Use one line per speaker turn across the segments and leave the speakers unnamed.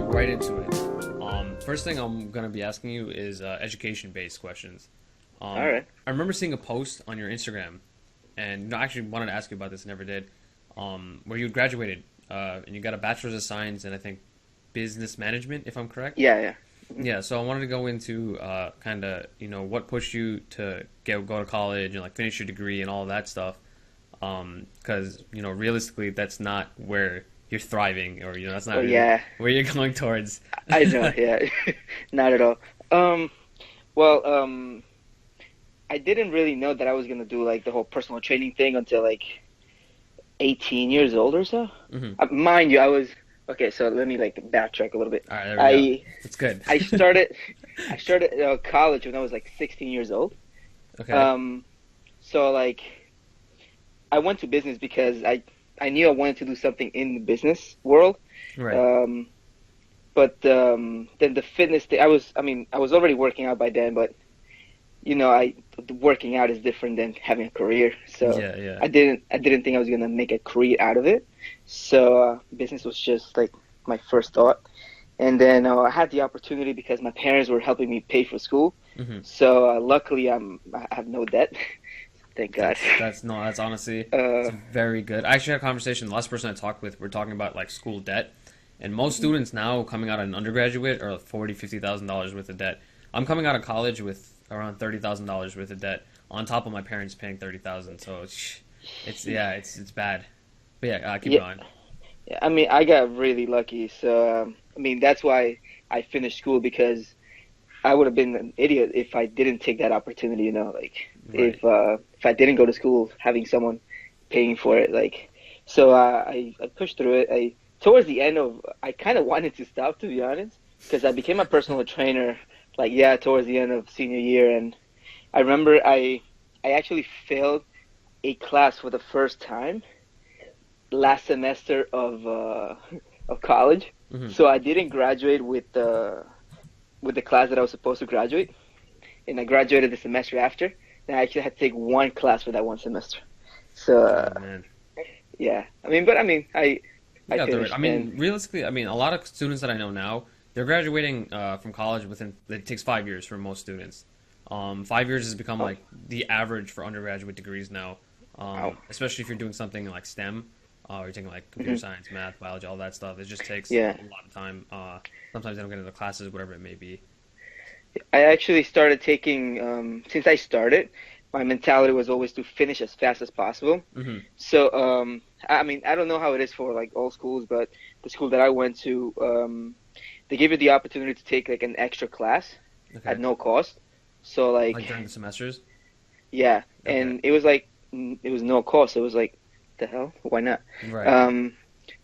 jump right into it. First thing I'm gonna be asking you is education-based questions.
All right.
I remember seeing a post on your Instagram, and I actually wanted to ask you about this, never did. Where you graduated, and you got a Bachelor's of Science in I think business management, if I'm correct.
Yeah, yeah. Mhm.
Yeah, so I wanted to go into kind of what pushed you to go to college and like finish your degree and all of that stuff. Because realistically, that's not where you're thriving, or that's not
Oh
really
yeah,
where you're going towards.
I know. Yeah, not at all. Um, well, I didn't really know that I was gonna do like the whole personal training thing until like 18 years old or so.
Hmm.
Mind you, I was okay. So let me like backtrack a little bit.
All right, there we go.
I
That's good.
I started I started college when I was like 16 years old.
Okay.
Um, so like I went to business because I knew I wanted to do something in the business world.
Right.
Um, but then the fitness thing, I was already working out by then, but working out is different than having a career. So
Yeah, yeah.
I didn't think I was gonna make a career out of it. So business was just like my first thought. And then I had the opportunity because my parents were helping me pay for school.
Hmm.
So luckily I have no debt. Thank God.
That's no, that's honestly it's
Uh,
very good. I actually had a conversation. The last person I talked with, we're talking about like school debt, and most students now coming out of an undergraduate are like $40,000-$50,000 worth of debt. I'm coming out of college with around $30,000 worth of debt on top of my parents paying 30,000. So it's yeah, it's bad. But yeah, keep
yeah,
going.
yeah, I mean, I got really lucky. So, I mean, that's why I finished school because I would have been an idiot if I didn't take that opportunity, like
Right.
if I didn't go to school, having someone paying for it, like, so I pushed through it. Towards the end of, I kind of wanted to stop, to be honest, because I became a personal trainer, like, yeah, towards the end of senior year. And I remember I actually failed a class for the first time last semester of college.
Hmm.
So I didn't graduate with the class that I was supposed to graduate, and I graduated the semester after. Then I actually had to take one class for that one semester. So
Oh man.
yeah, I
You got through it. I
finished, and
mean, realistically, I mean, a lot of students that I know now, they're graduating from college within. It takes 5 years for most students. 5 years has become
oh
like the average for undergraduate degrees now.
wow,
Especially if you're doing something like STEM, or you're taking like computer
hmm
science, math, biology, all that stuff. It just takes
yeah.
a lot of time. Sometimes they don't get into the classes, whatever it may be.
I actually started taking since I started. My mentality was always to finish as fast as possible.
Hmm.
So I mean, I don't know how it is for like all schools, but the school that I went to, they give you the opportunity to take like an extra class at
Okay.
no cost. So
Like
like
during the semesters.
yeah,
Okay.
and it was like it was no cost. It was like the hell, why not?
Right.
Um,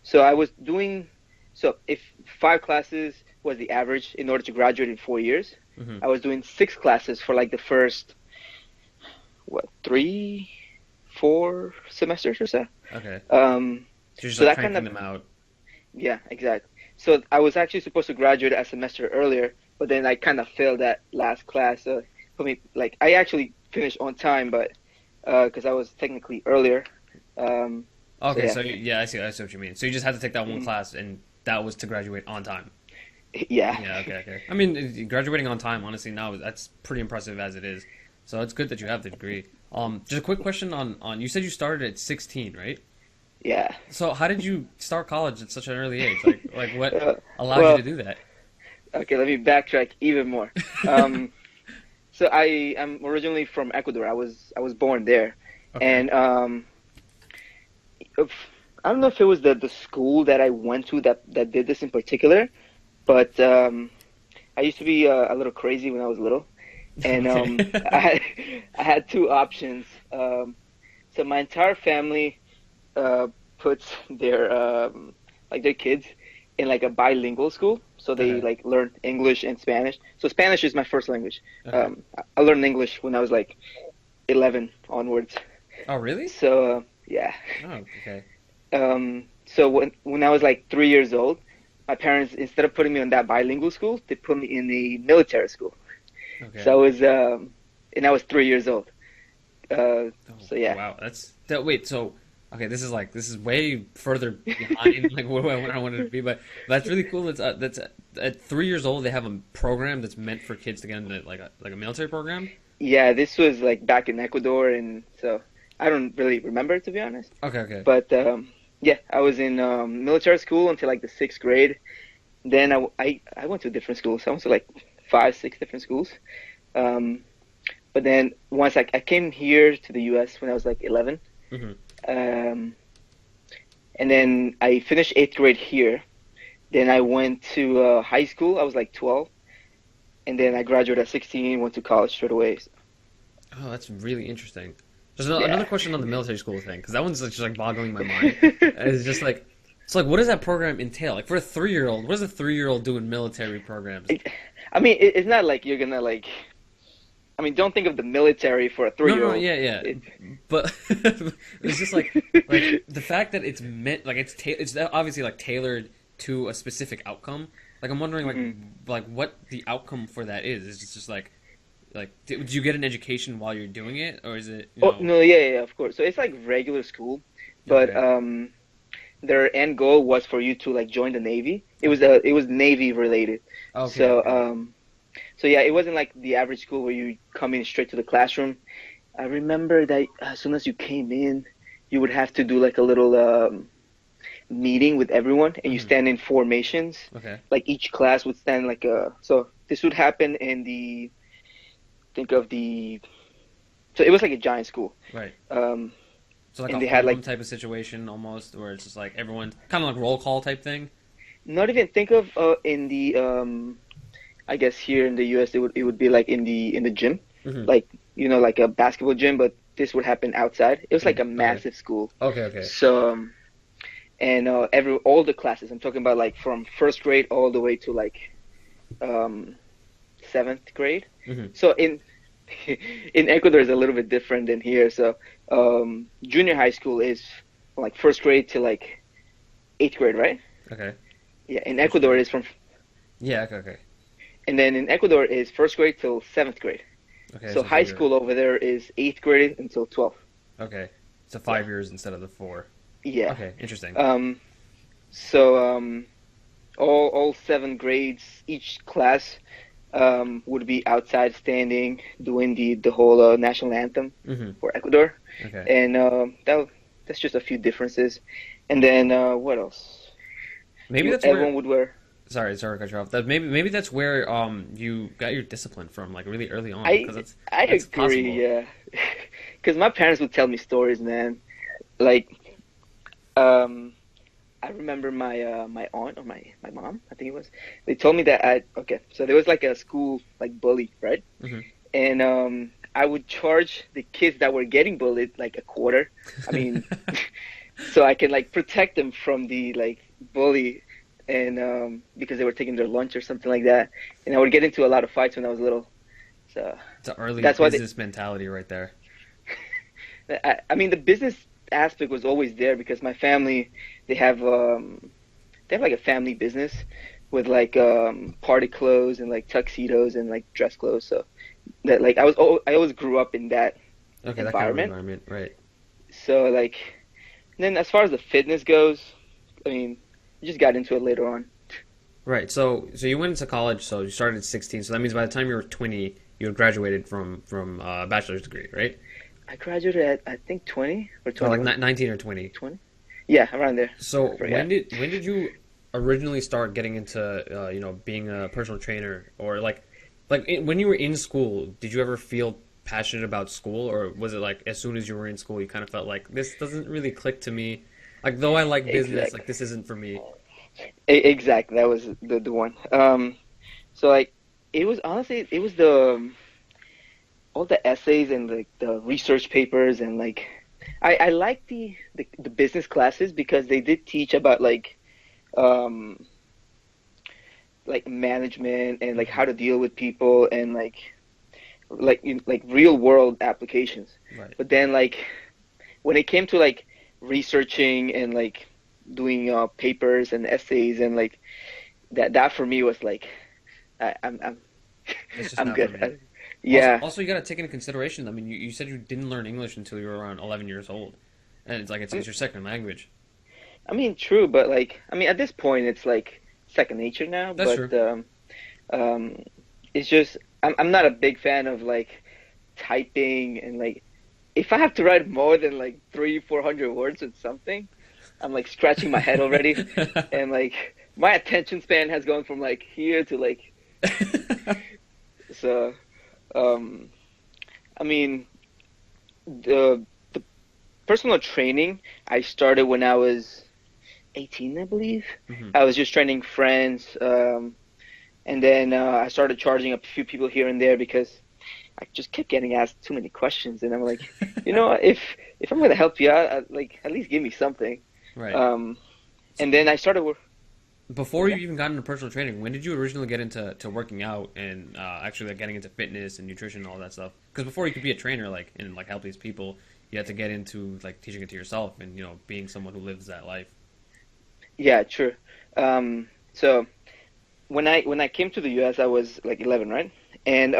so I was doing so if 5 classes was the average in order to graduate in 4 years,
Hmm.
I was doing 6 classes for like the first what 3, 4 semesters or so.
Okay.
Um,
So you're just
so
like
that kind
cranking
of
them out.
yeah, exactly. So I was actually supposed to graduate a semester earlier, but then I kind of failed that last class. So I mean, like I actually finished on time, but because I was technically earlier. Um, so
Okay.
yeah,
So yeah, I see what you mean. So you just had to take that one
Mhm.
class, and that was to graduate on time.
yeah,
Yeah, okay, okay. I mean, graduating on time, honestly, now that's pretty impressive as it is. So it's good that you have the degree. Just a quick question on you said you started at 16, right?
yeah.
So how did you start college at such an early age? Like what
Uh,
allowed you to
well,
do that?
okay, let me backtrack even more. Um, so I am originally from Ecuador. I was born there,
Okay.
and if, I don't know if it was the school that I went to that did this in particular, but I used to be a little crazy when I was little, and
Okay.
I had two options. So my entire family uh, puts their kids in like a bilingual school, so they
Okay.
like learn English and Spanish. So Spanish is my first language.
Okay.
I learned English when I was like 11 onwards.
Oh, really?
So yeah.
Oh, okay.
So when I was like 3 years old, my parents instead of putting me in that bilingual school, they put me in the military school. So
Okay.
and I was 3 years old.
Oh,
So
oh
yeah,
wow. That's that wait, so Okay, this is way further behind like where I wanted to be, but that's really cool. That's at 3 years old they have a program that's meant for kids to get into like a military program.
Yeah, this was like back in Ecuador, and so I don't really remember to be honest.
Okay, okay.
But yeah, I was in military school until like the sixth grade. Then I went to different schools. I went to like five, six different schools. Um, but then once I came here to the U.S. when I was like 11.
Hmm.
Um, and then I finished eighth grade here. Then I went to high school. I was like 12. And then I graduated at 16, went to college straight away. So,
Oh, that's really interesting. Just
yeah.
another question on the military school thing, because that one's like, just like boggling my mind. It's just like, so like, what does that program entail? Like for a 3 year old, what does a 3 year old do in military programs?
I mean, it's not like you're gonna like. I mean, don't think of the military for a
No, no,
three-year-old.
yeah, yeah,
It,
but it's just like the fact that it's meant like it's obviously like tailored to a specific outcome. Like I'm wondering
mhm.
like what the outcome for that is. Is it just like did you get an education while you're doing it, or is it
Oh no, yeah, yeah, of course. So it's like regular school, but
okay,
their end goal was for you to like join the Navy.
okay,
It was Navy related.
okay,
So
okay.
so yeah, it wasn't like the average school where you come in straight to the classroom. I remember that as soon as you came in, you would have to do like a little meeting with everyone, and you
Hmm.
stand in formations.
Okay,
Like each class would stand like a. So this would happen in the think of the. So it was like a giant school,
right.
um,
So like a
and they had
homeroom
like
type of situation almost, where it's just like everyone kind of like roll call type thing.
not even think of in the I guess here in the US it would be like in the gym,
Hmm.
like like a basketball gym, but this would happen outside. It was like a
Okay,
massive school.
okay, okay.
So and every all the classes I'm talking about like from first grade all the way to like um seventh grade.
Hmm.
So in in Ecuador is a little bit different than here. So junior high school is from like first grade to like eighth grade, right?
Okay,
Yeah, in
first
Ecuador
grade.
is from
Yeah, okay, okay,
and then in Ecuador is first grade till seventh grade.
okay.
So
So
high
you're
school over there is eighth grade until 12th.
okay. So
Yeah,
5 years instead of the four.
yeah.
Okay, interesting.
Um, so all seven grades, each class would be outside standing doing the whole national anthem
Hmm.
for Ecuador,
Okay.
and that's just a few differences. And then what else?
Maybe that's where.
Everyone would wear.
Sorry to cut you off. That maybe that's where you got your discipline from, like really early on, because
I I
that's
agree,
possible.
yeah, because my parents would tell me stories, man. Like um, I remember my aunt or my mom, I think it was. They told me that okay, so there was like a school like bully, right?
Hmm.
And I would charge the kids that were getting bullied like a quarter. I mean, so I can like protect them from the like bully, and because they were taking their lunch or something like that. And I would get into a lot of fights when I was little. So
It's an early
that's why they,
business mentality right there.
I mean the business aspect was always there because my family they have um they have like a family business with like party clothes and like tuxedos and like dress clothes. So that like I always grew up in that
Okay, that kind of
environment.
environment, right?
So like then as far as the fitness goes, I mean, I just got into it later on.
Right. So you went into college. So you started at 16. So that means by the time you were 20, you had graduated from bachelor's degree, right?
I graduated at I think 20 or
Or like
21.
19 or 20.
20? Yeah, around there.
So
I forgot.
when did you originally start getting into being a personal trainer, or when you were in school, did you ever feel passionate about school, or was it like as soon as you were in school you kind of felt like this doesn't really click to me, like though I like business,
Exactly.
like this isn't for me.
Exactly. That was the one. So like it was honestly it was the all the essays and the research papers and like I like the business classes because they did teach about um like management and like
Hmm.
how to deal with people and like real world applications.
Right.
But then like when it came to like researching and like doing papers and essays and like that for me was like I'm
That's just
I'm
not for
good.
me. Also,
Yeah.
also you got to take into consideration. I mean, you said you didn't learn English until you were around 11 years old. and it's your second language.
I mean, true, but like, I mean, at this point, it's like second nature now.
That's true.
But um, it's just I'm not a big fan of like typing and like if I have to write more than like 300-400 words with something, I'm like scratching my head already, and like my attention span has gone from like here to like so. Um, I mean, the personal training I started when I was 18, I believe.
Hmm.
I was just training friends, and then I started charging a few people here and there because I just kept getting asked too many questions, and I'm like, you know, if I'm gonna help you out, like at least give me something.
Right.
Um, and then I started.
Before you
Yeah,
even got into personal training, when did you originally get into working out and actually like getting into fitness and nutrition and all that stuff? Because before you could be a trainer, like and like help these people, you had to get into like teaching it to yourself and being someone who lives that life.
yeah, true. So when I came to the U.S., I was like 11, right? And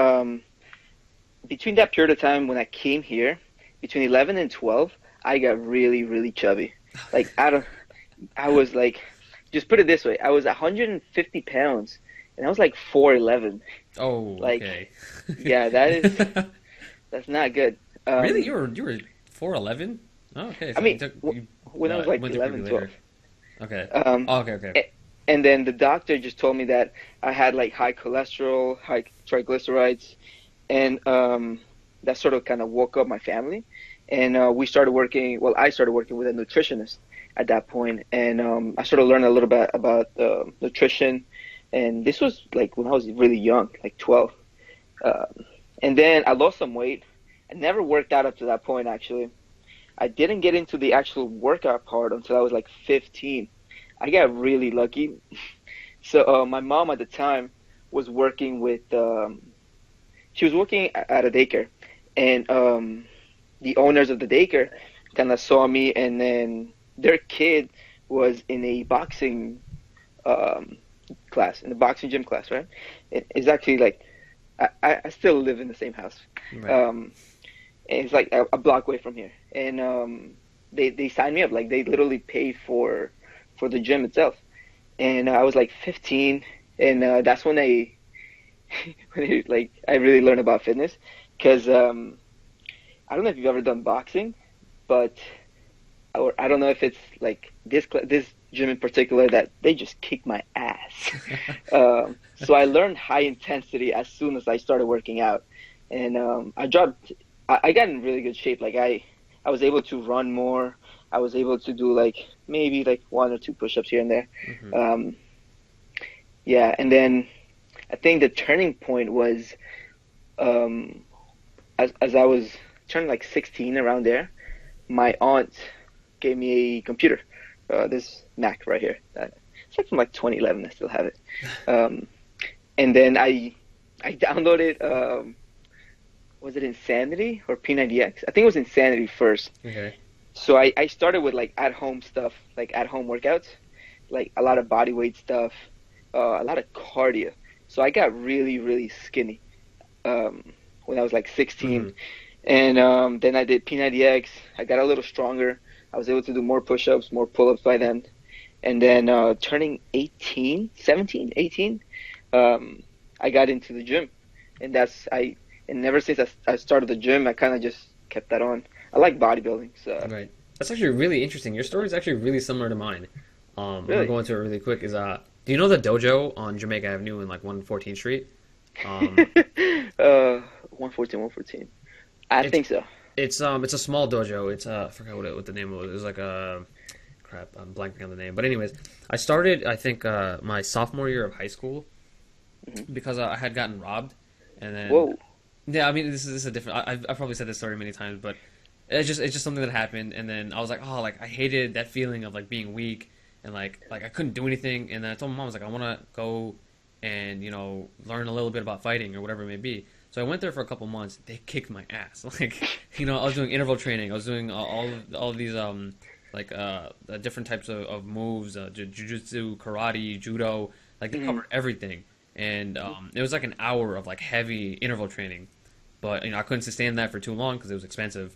between that period of time when I came here, between 11 and 12, I got really, really chubby. Like I was like, just put it this way, I was 150 pounds, and I was like 4'11".
Oh,
Like,
okay.
yeah, that's not good.
Really,
Um,
you were 4'11"? Oh, okay.
I
So
mean,
you
when I was like
went through puberty
11, 12.
later. Okay.
Um,
Oh, okay, okay.
a- and then the doctor just told me that I had like high cholesterol, high triglycerides, and that sort of kind of woke up my family. And we started working. Well, I started working with a nutritionist at that point, and I started learning a little bit about nutrition. And this was like when I was really young, like 12. Um, and then I lost some weight. I never worked out up to that point, actually. I didn't get into the actual workout part until I was like 15. I got really lucky. So my mom at the time was working with she was working at a daycare, and the owners of the daycare kind of saw me, and then their kid was in a boxing um, class, in the boxing gym class, right? It's actually like I still live in the same house.
Right.
Um, and it's like a block away from here, and they signed me up. Like they literally paid for the gym itself, and I was like 15, and that's when I really learned about fitness, because I don't know if you've ever done boxing, but or I don't know if it's like this gym in particular that they just kick my ass. So I learned high intensity as soon as I started working out, and I got in really good shape. Like I was able to run more. I was able to do like maybe like one or two push-ups here and there.
Hmm.
Um, yeah, and then I think the turning point was um, as I was turning like 16 around there. My aunt gave me a computer, this Mac right here. It's like from like 2011. I still have it. Um, and then I downloaded was it Insanity or P90X? I think it was Insanity first.
Okay.
So I started with like at home stuff, like at home workouts, like a lot of body weight stuff, a lot of cardio. So I got really, really skinny when I was like 16.
Hmm.
And then I did P90X. I got a little stronger. I was able to do more push-ups, more pull-ups by then. And then turning 18, 17, 18, I got into the gym. And and ever since I started the gym, I kind of just kept that on. I like bodybuilding, so
Right. That's actually really interesting. Your story is actually really similar to mine. I'm gonna
really.
go into it really quick. Do you know the dojo on Jamaica Avenue in like 114th Street? Um,
114, 114. I
it's
think so.
it's a small dojo. It's I forgot what the name was. It was like a crap. I'm blanking on the name. But anyways, I started I think my sophomore year of high school
Hmm.
because I had gotten robbed, and then
Whoa.
yeah, I mean this is a different. I've probably said this story many times, but it's just something that happened, and then I was like, oh, like I hated that feeling of like being weak and like I couldn't do anything, and then I told my mom I was like I want to go and learn a little bit about fighting or whatever it may be. So I went there for a couple months. They kicked my ass. Like I was doing interval training. I was doing all of these like different types of moves, jujitsu, karate, judo. Like they
Hmm.
covered everything, and it was like an hour of like heavy interval training. But I couldn't sustain that for too long because it was expensive.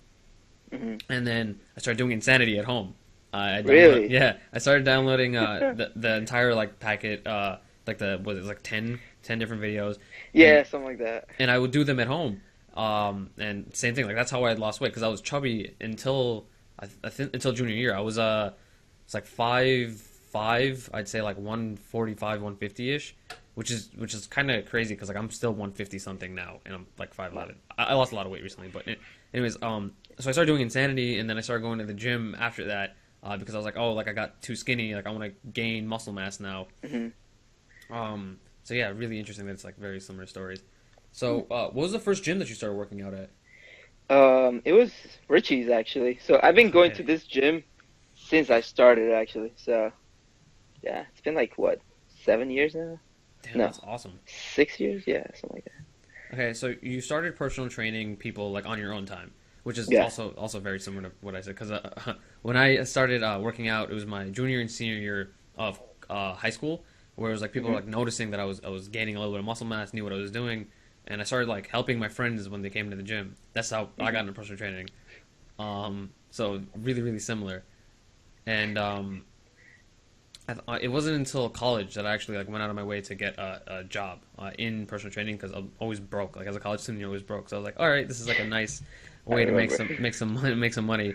Hmm.
and then I started doing Insanity at home.
Really?
Yeah, I started downloading the entire like packet, like was it like 10 different videos, and
Yeah, something like that.
I would do them at home. And same thing, like that's how I had lost weight because I was chubby until I think until junior year. I was it's like 5'5", I'd say like 145, 150 ish, which is kind of crazy because like I'm still 150 something now, and I'm like 5'11". I lost a lot of weight recently, but anyways, so I started doing Insanity, and then I started going to the gym after that because I was like, oh, like I got too skinny, like I want to gain muscle mass now.
Hmm.
So yeah, really interesting that it's like very similar stories. So, what was the first gym that you started working out at?
It was Richie's actually. So I've been going to
Okay,
this gym since I started actually. So yeah, it's been like what, 7 years now?
damn,
No,
that's awesome.
6 years? Yeah, something like that.
Okay, so you started personal training people like on your own time, which is
Yeah.
also very similar to what I said. Because when I started working out, it was my junior and senior year of high school, where it was like people were
Hmm.
like noticing that I was gaining a little bit of muscle mass, knew what I was doing, and I started like helping my friends when they came to the gym. That's how I got
Hmm.
into personal training. So really similar, and it wasn't until college that I actually like went out of my way to get a job in personal training because I'm always broke. Like as a college student, you're always broke. So I was like, all right, this is like a nice
I
way to
remember.
make some money, make some money.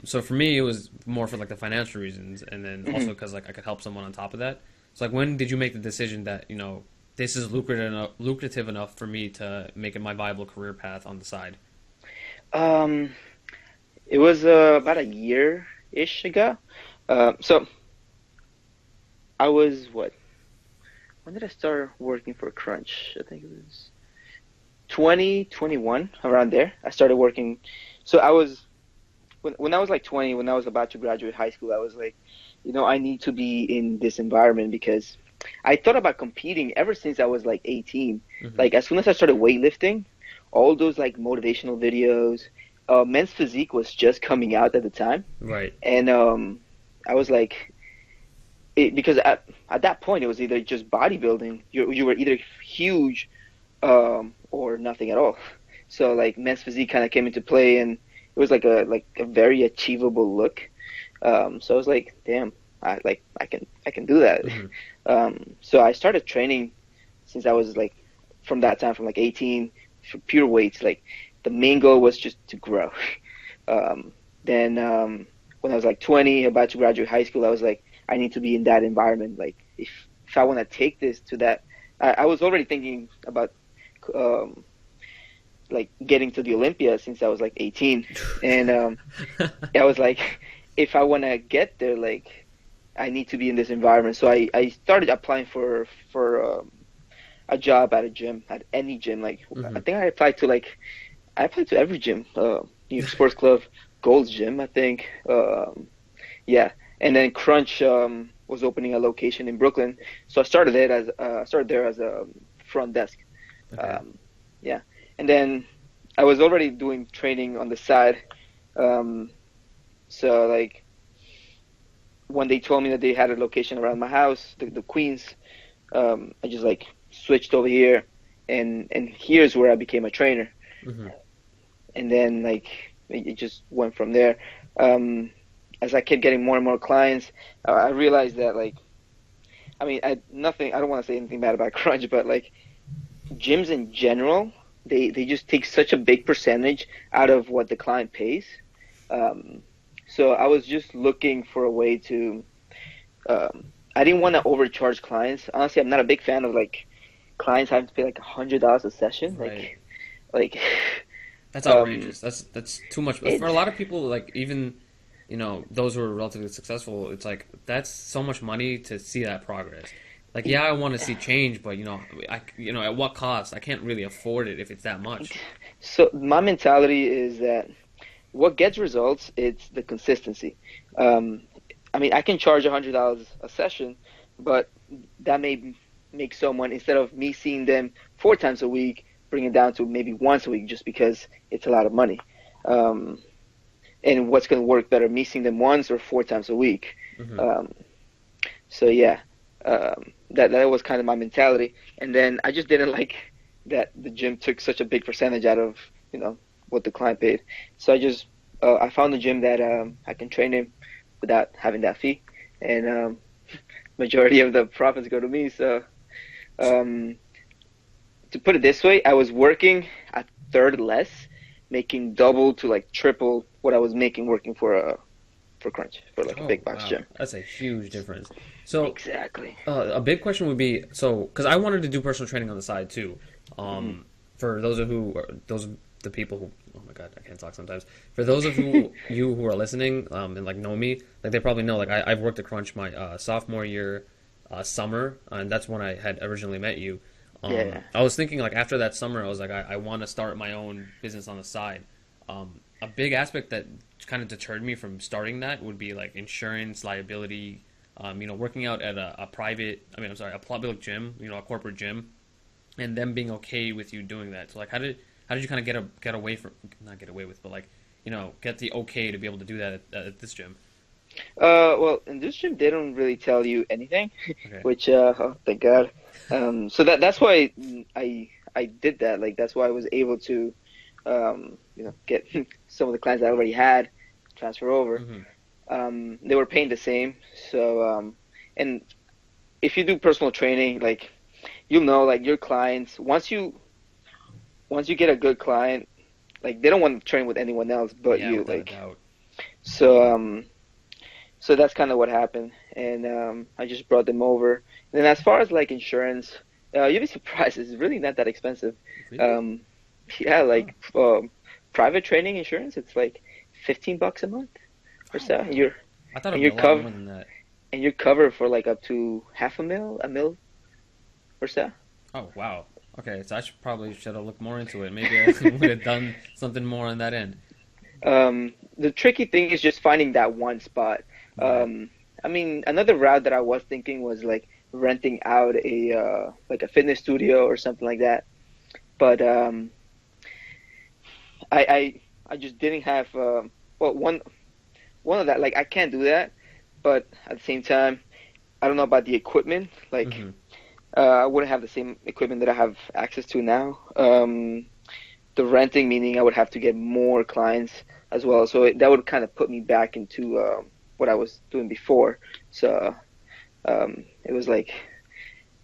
So for me, it was more for like the financial reasons, and then also
Hmm.
because like I could help someone on top of that. So like, when did you make the decision that this is lucrative enough for me to make it my viable career path on the side?
Um, it was about a year-ish ago. So I was what? When did I start working for Crunch? I think it was 2021, around there. I started working. So I was when I was like 20, when I was about to graduate high school, I was like, I need to be in this environment because I thought about competing ever since I was like 18.
Hmm.
Like as soon as I started weightlifting, all those like motivational videos, Men's Physique was just coming out at the time,
Right.
and I was like, because at that point it was either just bodybuilding, you were either huge or nothing at all. So like Men's Physique kind of came into play, and it was like a very achievable look. So I was like, damn, I can do that.
Hmm.
So I started training since I was like from that time, from like 18, for pure weights. Like the main goal was just to grow. Um, then when I was like 20, about to graduate high school, I was like, I need to be in that environment. Like if I want to take this to that, I was already thinking about um, like getting to the Olympia since I was like 18, and I was like, if I want to get there, like I need to be in this environment. So I started applying for a job at a gym, at any gym. Like I
Hmm.
think I applied to every gym, New York Sports Club, Gold's Gym, I think. Yeah, and then Crunch was opening a location in Brooklyn, so I started there as a front desk.
Okay.
Um, yeah, and then I was already doing training on the side. Um, so like when they told me that they had a location around my house, the Queens, I just like switched over here, and here's where I became a trainer.
Hmm.
And then like it just went from there. Um, as I kept getting more and more clients, I realized that like I mean I don't want to say anything bad about Crunch, but like gyms in general, they just take such a big percentage out of what the client pays. Um, so I was just looking for a way to. I didn't want to overcharge clients. Honestly, I'm not a big fan of like clients having to pay like $100 a session.
Right.
Like,
That's
um,
outrageous. That's too much. For
it.
a lot of people, like even those who are relatively successful, it's like that's so much money to see that progress. Like yeah, I want to see change, but at what cost? I can't really afford it if it's that much.
So my mentality is that what gets results, it's the consistency. Um, I mean, I can charge $100 a session, but that may make someone, instead of me seeing them 4 times a week, bring it down to maybe once a week, just because it's a lot of money. Um, and what's going to work better, me seeing them once or 4 times a week?
Hmm.
Um, so yeah, that was kind of my mentality. And then I just didn't like that the gym took such a big percentage out of what the client paid. So I just I found a gym that I can train him without having that fee, and majority of the profits go to me. So um, to put it this way, I was working a third less, making double to like triple what I was making working for Crunch for like a
Oh
big box
wow,
gym.
that's a huge difference. So
Exactly.
a big question would be so because I wanted to do personal training on the side too.
Hmm.
For those of those of the people who oh my god I can't talk sometimes. For those of who are listening and like know me, like they probably know like I've worked at Crunch my sophomore year summer, and that's when I had originally met you.
Yeah.
I was thinking like after that summer, I was like I want to start my own business on the side. A big aspect that kind of deterred me from starting that would be like insurance liability. Working out at a private, I'm sorry, a public gym, a corporate gym, and them being okay with you doing that. So like, how did you kind of get away from not get away with, but like, get the okay to be able to do that at this gym?
Well, in this gym, they don't really tell you anything,
Okay.
which, oh, thank God. So that's why I did that. Like, that's why I was able to, get some of the clients I already had transfer over.
Hmm.
They were paying the same. So, and if you do personal training, like, you'll know, like, your clients, once you get a good client, like, they don't want to train with anyone else but
Yeah,
you.
without a
Like,
doubt.
so, so that's kind of what happened, and I just brought them over. And then as far as like insurance, you'd be surprised. It's really not that expensive.
Really?
Um, yeah,
Oh,
like private training insurance, it's like $15 a month or
oh
so.
wow. I thought
And
it'd be
you're
a lot
covered
more than that.
and you're covered for like up to half a mil or so.
Oh wow. Okay, so I should have looked more into it. Maybe I would have done something more on that end.
The tricky thing is just finding that one spot.
Right.
I mean, another route that I was thinking was like renting out a like a fitness studio or something like that. But I just didn't have well one of that like I can't do that. But at the same time, I don't know about the equipment. Like
Hmm.
I wouldn't have the same equipment that I have access to now. The renting meaning I would have to get more clients as well. So that would kind of put me back into what I was doing before. So it was like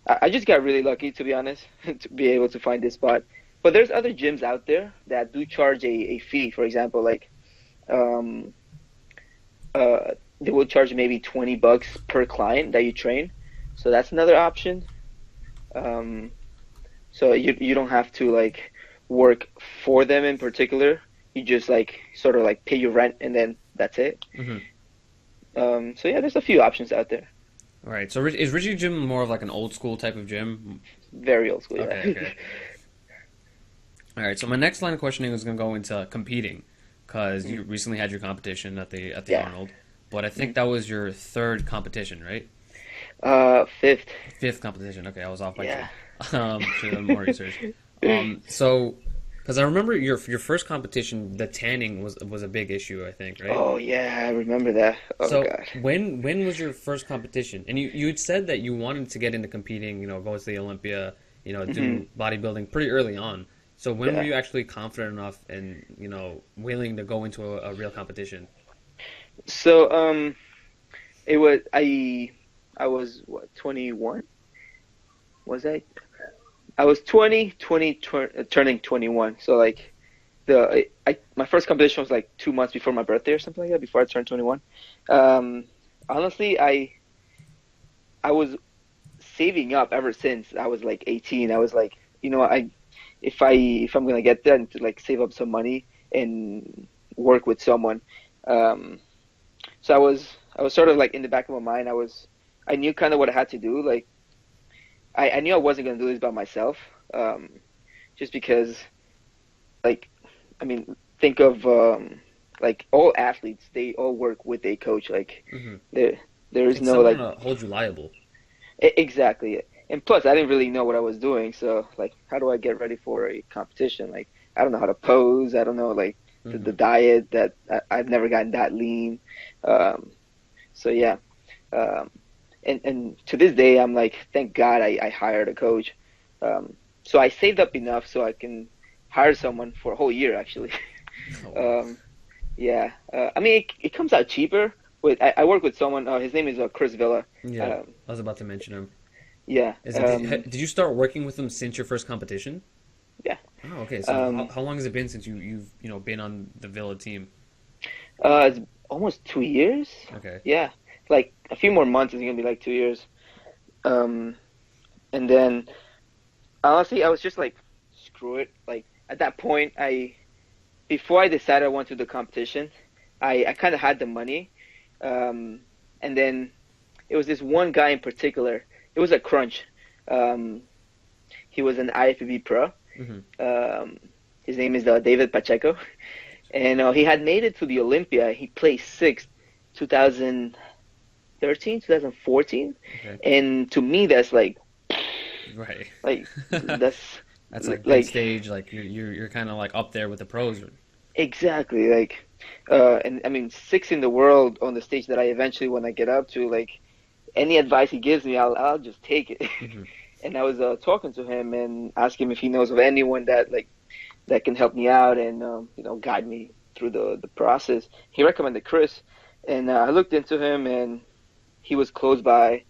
I just got really lucky to be honest to be able to find this spot. But there's other gyms out there that do charge a fee. For example, like um, they will charge maybe $20 per client that you train. So that's another option. Um, so you don't have to like work for them in particular. You just like sort of like pay your rent and then that's it.
Hmm.
So yeah, there's a few options out there.
All right. So is Richie Gym more of like an old school type of gym?
Very old school,
Okay.
yeah.
Okay. All right. So my next line of questioning is going to go into competing, because you recently had your competition at the
Yeah.
Arnold, but I think
Mhm.
that was your third competition, right?
Fifth.
Fifth competition. Okay, I was off by two.
Yeah.
Should have done more research. So because I remember your first competition, the tanning was a big issue, I think, right?
Oh yeah, I remember that. Oh
So
God.
when was your first competition? And you'd said that you wanted to get into competing, go to the Olympia,
Hmm.
do bodybuilding pretty early on. So when were
Yeah.
you actually confident enough and willing to go into a real competition?
So it was I was what 21? Was I was 20, turning 21. So like my first competition was like 2 months before my birthday or something like that. Before I turned 21. Um, honestly, I was saving up ever since I was like 18. I was like, if I'm gonna get there, and to like save up some money and work with someone. Um, so I was sort of like in the back of my mind. I knew kind of what I had to do. Like I knew I wasn't gonna do this by myself. Um, just because like I mean, think of like all athletes, they all work with a coach. Like
Hmm.
there there is
It's
no
someone
like
to hold you liable.
exactly. And plus, I didn't really know what I was doing. So like, how do I get ready for a competition? Like I don't know how to pose. I don't know like the
Hmm.
diet that I've never gotten that lean. Um, so yeah. Um, and to this day, I'm like, thank God I hired a coach. So I saved up enough so I can hire someone for a whole year actually.
Oh wow.
Um, Yeah. I mean, it comes out cheaper. I work with someone. His name is Chris Villa.
Yeah,
Um,
I was about to mention him.
yeah.
Is it did you start working with him since your first competition?
Yeah.
Oh, okay. So
Um,
how long has it been since you've been on the Villa team?
it's almost 2 years.
Okay.
Yeah. Like a few more months is gonna be like 2 years. Um, and then honestly, I was just like, screw it. Like at that point, before I decided I went to the competition, I kind of had the money. Um, and then it was this one guy in particular. It was a crunch. Um, he was an IFBB pro.
Hmm.
Um, his name is David Pacheco, and he had made it to the Olympia. He placed sixth, 2013, 2014,
Okay.
and to me that's
Right.
like that's
That's like big
like
stage. Like you're kind of like up there with the pros.
exactly and I mean sixth in the world on the stage that I eventually when I get up to like any advice he gives me, I'll just take it.
Hmm.
And I was talking to him and asking him if he knows of anyone that can help me out and guide me through the process. He recommended Chris, and I looked into him and he was close by.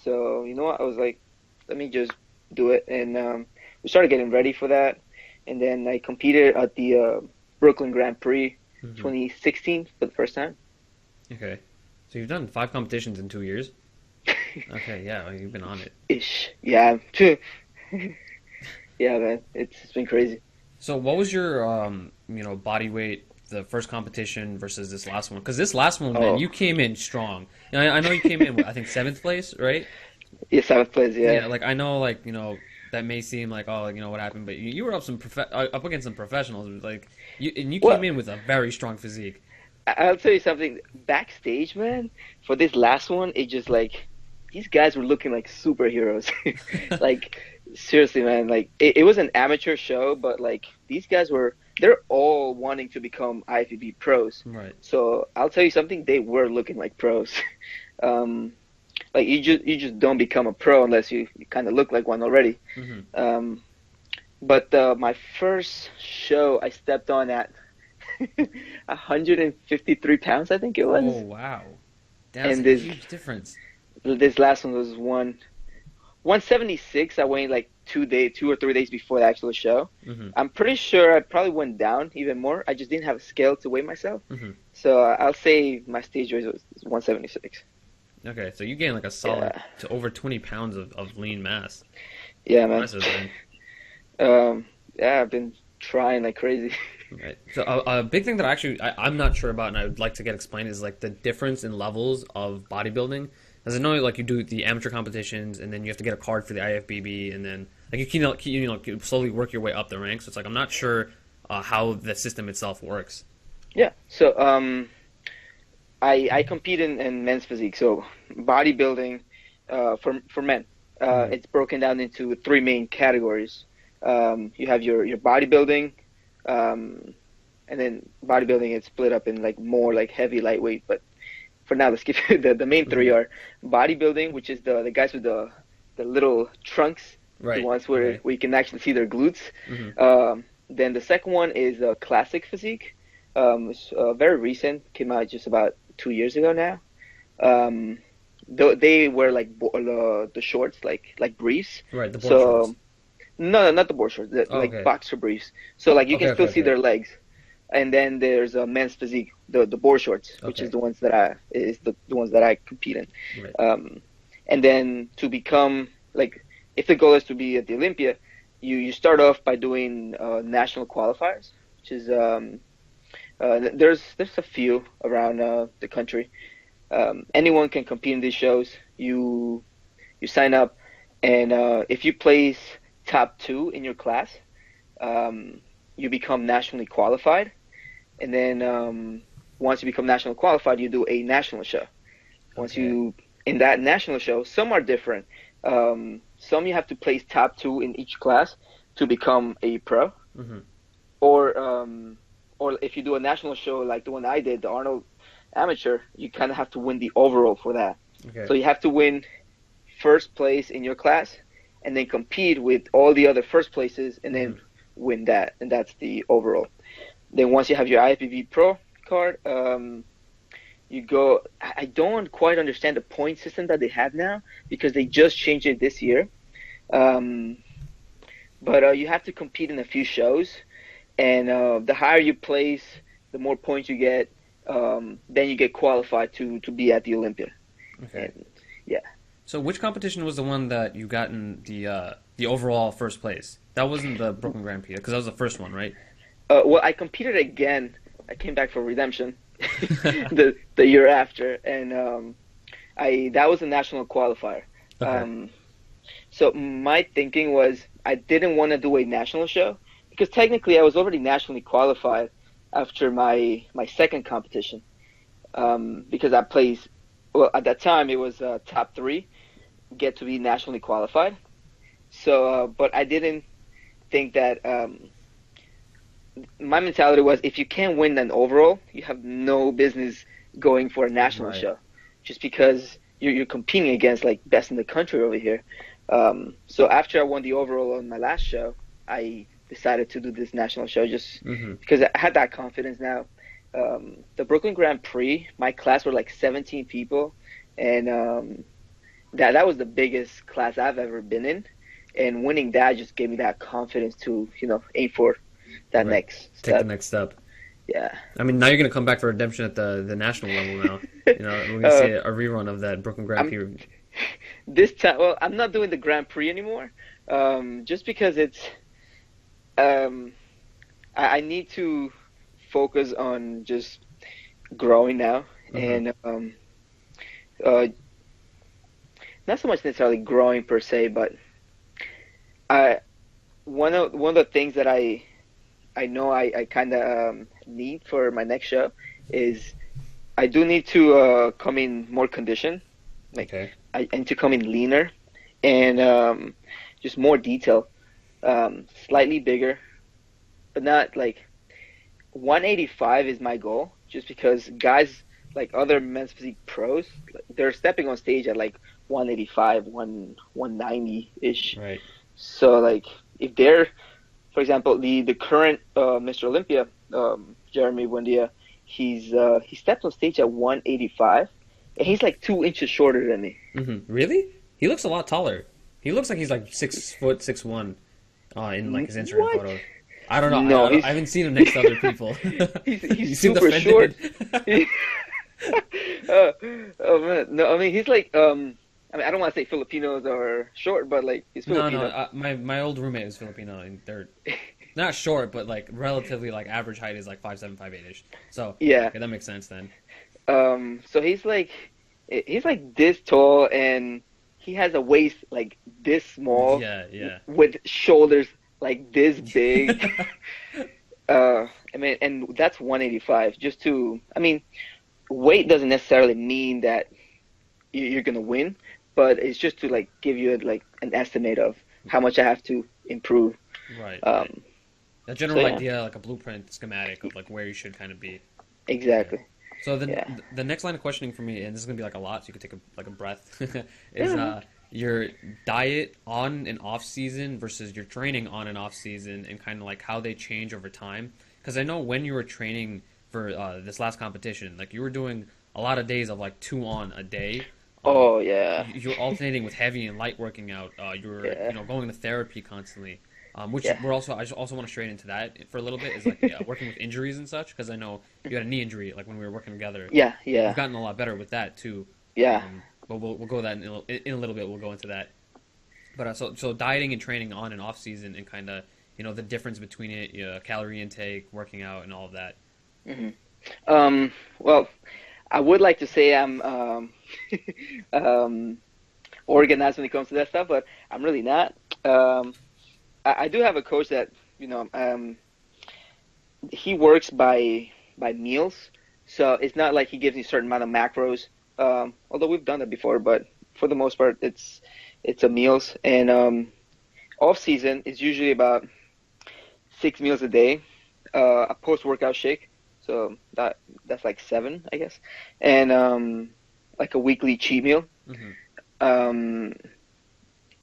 So you know what? I was like, let me just do it, and we started getting ready for that. And then I competed at the Brooklyn Grand Prix
Hmm.
2016 for the first time.
Okay. So you've done 5 competitions in 2 years. Okay. Yeah, well, you've been on it.
Ish, yeah, yeah, man, it's been crazy.
So what was your body weight the first competition versus this last one? Because this last one, man,
Oh,
you came in strong. And I know you came in, I think seventh place, right?
yeah, seventh place, yeah.
Yeah, like I know, like that may seem like oh, what happened, but you were up against some professionals, like you
Well,
came in with a very strong physique.
I'll tell you something. Backstage, man, for this last one, it just like these guys were looking like superheroes. Like seriously, man. Like it was an amateur show, but like they're all wanting to become IFBB pros.
Right.
So I'll tell you something. They were looking like pros. Um, like you just don't become a pro unless you kind of look like one already.
Hmm.
Um, but my first show I stepped on at 153 pounds, I think it was.
Oh wow, that's
And
a
this
huge difference.
this last one was 176. I weighed like 2 or 3 days before the actual show.
Hmm.
I'm pretty sure I probably went down even more. I just didn't have a scale to weigh myself.
Hmm.
So I'll say my stage weight was 176.
Okay, so you gained like a solid
Yeah,
to over 20 pounds of lean mass.
yeah, man.
Impressive, man.
Yeah, I've been trying like crazy.
Right. So a big thing that I'm not sure about and I would like to get explained is like the difference in levels of bodybuilding. As I know, like you do the amateur competitions and then you have to get a card for the IFBB and then like you slowly work your way up the ranks. So it's like I'm not sure how the system itself works.
Yeah. So I compete in men's physique. So bodybuilding for men.
Hmm.
It's broken down into three main categories. You have your bodybuilding, and then bodybuilding is split up in like more like heavy, lightweight. But for now, let's skip the main three
Hmm.
are bodybuilding, which is the guys with the little trunks, the
Right.
ones where
Okay.
we can actually see their glutes.
Hmm.
Then the second one is classic physique. It's very recent, came out just about 2 years ago now. Um, they wear like the shorts, like briefs.
Right. The board shorts.
So no, not the board shorts,
Oh,
like
okay.
boxer briefs. So like you
Okay.
can
Okay.
still see
Okay.
their legs. And then there's men's physique, the board shorts, which is
Okay.
the ones that I compete in.
Right.
And then to become like, if the goal is to be at the Olympia, you start off by doing national qualifiers, which is there's a few around the country. Anyone can compete in these shows. You sign up, and if you place top two in your class, you become nationally qualified. And then once you become national qualified, you do a national show. Once
Okay.
you in that national show, some are different. Some you have to place top two in each class to become a pro,
Hmm.
or or if you do a national show like the one I did, the Arnold Amateur, you kind of have to win the overall for that.
Okay.
So you have to win first place in your class, and then compete with all the other first places, and
Hmm.
then win that, and that's the overall. Then once you have your IFBB Pro card. You go. I don't quite understand the point system that they have now because they just changed it this year. Um, but you have to compete in a few shows, and the higher you place, the more points you get. Then you get qualified to be at the Olympia.
Okay.
And yeah.
So which competition was the one that you got in the overall first place? That wasn't the Brooklyn Grand Prix because that was the first one, right?
Well, I competed again. I came back for redemption the year after, and I that was a national qualifier.
Okay.
So my thinking was I didn't want to do a national show because technically I was already nationally qualified after my second competition. Because I placed well at that time it was top three get to be nationally qualified. So, but I didn't think that. My mentality was if you can't win an overall, you have no business going for a national
Right.
show, just because you're competing against like best in the country over here. So after I won the overall on my last show, I decided to do this national show just
Mm-hmm.
because I had that confidence now. The Brooklyn Grand Prix, my class were like 17 people, and that was the biggest class I've ever been in. And winning that just gave me that confidence to aim for that
Right.
next
Take the
step.
next step.
Yeah.
I mean, now you're gonna come back for redemption at the national level now. You know, we're gonna see
uh,
a rerun of that Brooklyn Grand
I'm
Prix.
this time. Well, I'm not doing the Grand Prix anymore, just because it's. Um, I need to focus on just growing now,
Mm-hmm.
and uh, not so much necessarily growing per se, but I one of the things that I know I kind of need for my next show is I do need to come in more condition. Like
Okay.
I need to come in leaner and just more detail, slightly bigger, but not like 185 is my goal. Just because guys like other men's physique pros, like, they're stepping on stage at like 185, 190 ish.
Right.
So like if they're, for example, the current Mr. Olympia, Jeremy Buendia, he stepped on stage at 185, and he's like 2 inches shorter than me.
Mm-hmm. Really? He looks a lot taller. He looks like he's like 6 foot 6'1" in like his Instagram
What?
photos. I don't know.
No,
I haven't seen him next to other people.
he's
You seemed
super short.
offended.
Oh man, no, I mean he's like I mean I don't want to say Filipinos are short, but like he's
No, no.
Filipino.
My old roommate is Filipino, and they're not short, but like relatively like average height is like 5'7", 5'8" ish. So
Yeah.
okay, that makes sense then.
So he's like this tall, and he has a waist like this small
Yeah, yeah.
with shoulders like this big. I mean, and that's 185. I mean, weight doesn't necessarily mean that you're gonna win, but it's just to like give you like an estimate of how much I have to improve.
Right, right.
Um,
A
so
general
yeah,
idea, like a blueprint schematic of like where you should kind of be. Okay.
exactly.
So
Yeah.
the next line of questioning for me, and this is gonna be like a lot, so you could take a breath, is
Yeah.
your diet on and off season versus your training on and off season, and kind of like how they change over time. Because I know when you were training for this last competition, like you were doing a lot of days of like 2 on a day.
Oh yeah.
You're alternating with heavy and light working out. You're
Yeah.
going to therapy constantly, which
Yeah.
we're also I just also want to straight into that for a little bit is like working with injuries and such because I know you had a knee injury like when we were working together.
Yeah.
You've
Yeah.
gotten a lot better with that too.
Yeah.
But we'll go that in a little bit. We'll go into that. But so dieting and training on and off season and kind of the difference between it, calorie intake, working out, and all of that.
Hmm. Well, I would like to say I'm um, organized when it comes to that stuff, but I'm really not. I do have a coach that he works by meals, so it's not like he gives me a certain amount of macros. Although we've done that before, but for the most part, it's a meals. And off season is usually about 6 meals a day, a post workout shake, so that's like seven, I guess, and like a weekly cheat meal.
Hmm.
Um,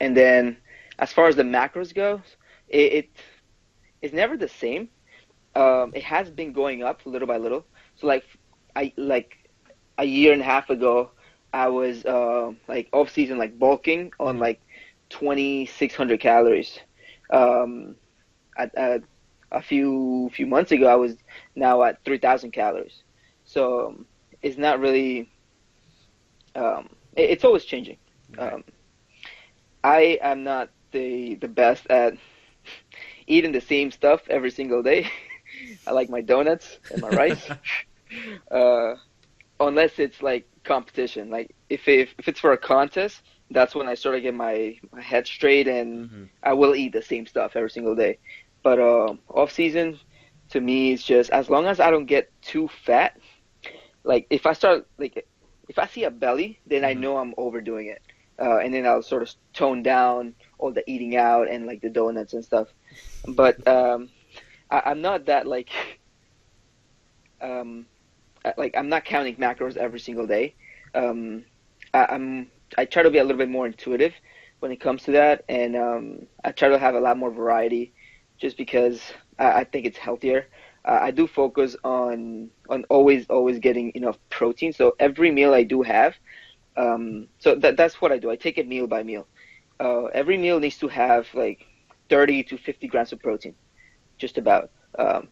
and then as far as the macros goes, it's never the same. It has been going up little by little. So like a year and a half ago, I was like off season, like bulking on
Mm-hmm.
like 2,600 calories. Um, at a few months ago, I was now at 3,000 calories. So it's not really. It's always changing.
Right.
Um, I am not the best at eating the same stuff every single day. I like my donuts and my rice. Uh, Unless it's like competition. Like if it's for a contest, that's when I sort of get my head straight and
Mm-hmm.
I will eat the same stuff every single day. But off season, to me, it's just as long as I don't get too fat. Like if I see a belly, then I
Mm-hmm.
know I'm overdoing it. And then I'll sort of tone down all the eating out and like the donuts and stuff. But I'm not that um, like I'm not counting macros every single day. Um, I try to be a little bit more intuitive when it comes to that, and I try to have a lot more variety, just because I think it's healthier. I do focus on always getting enough protein. So every meal I do have, so that's what I do. I take it meal by meal. Every meal needs to have like 30 to 50 grams of protein, just about.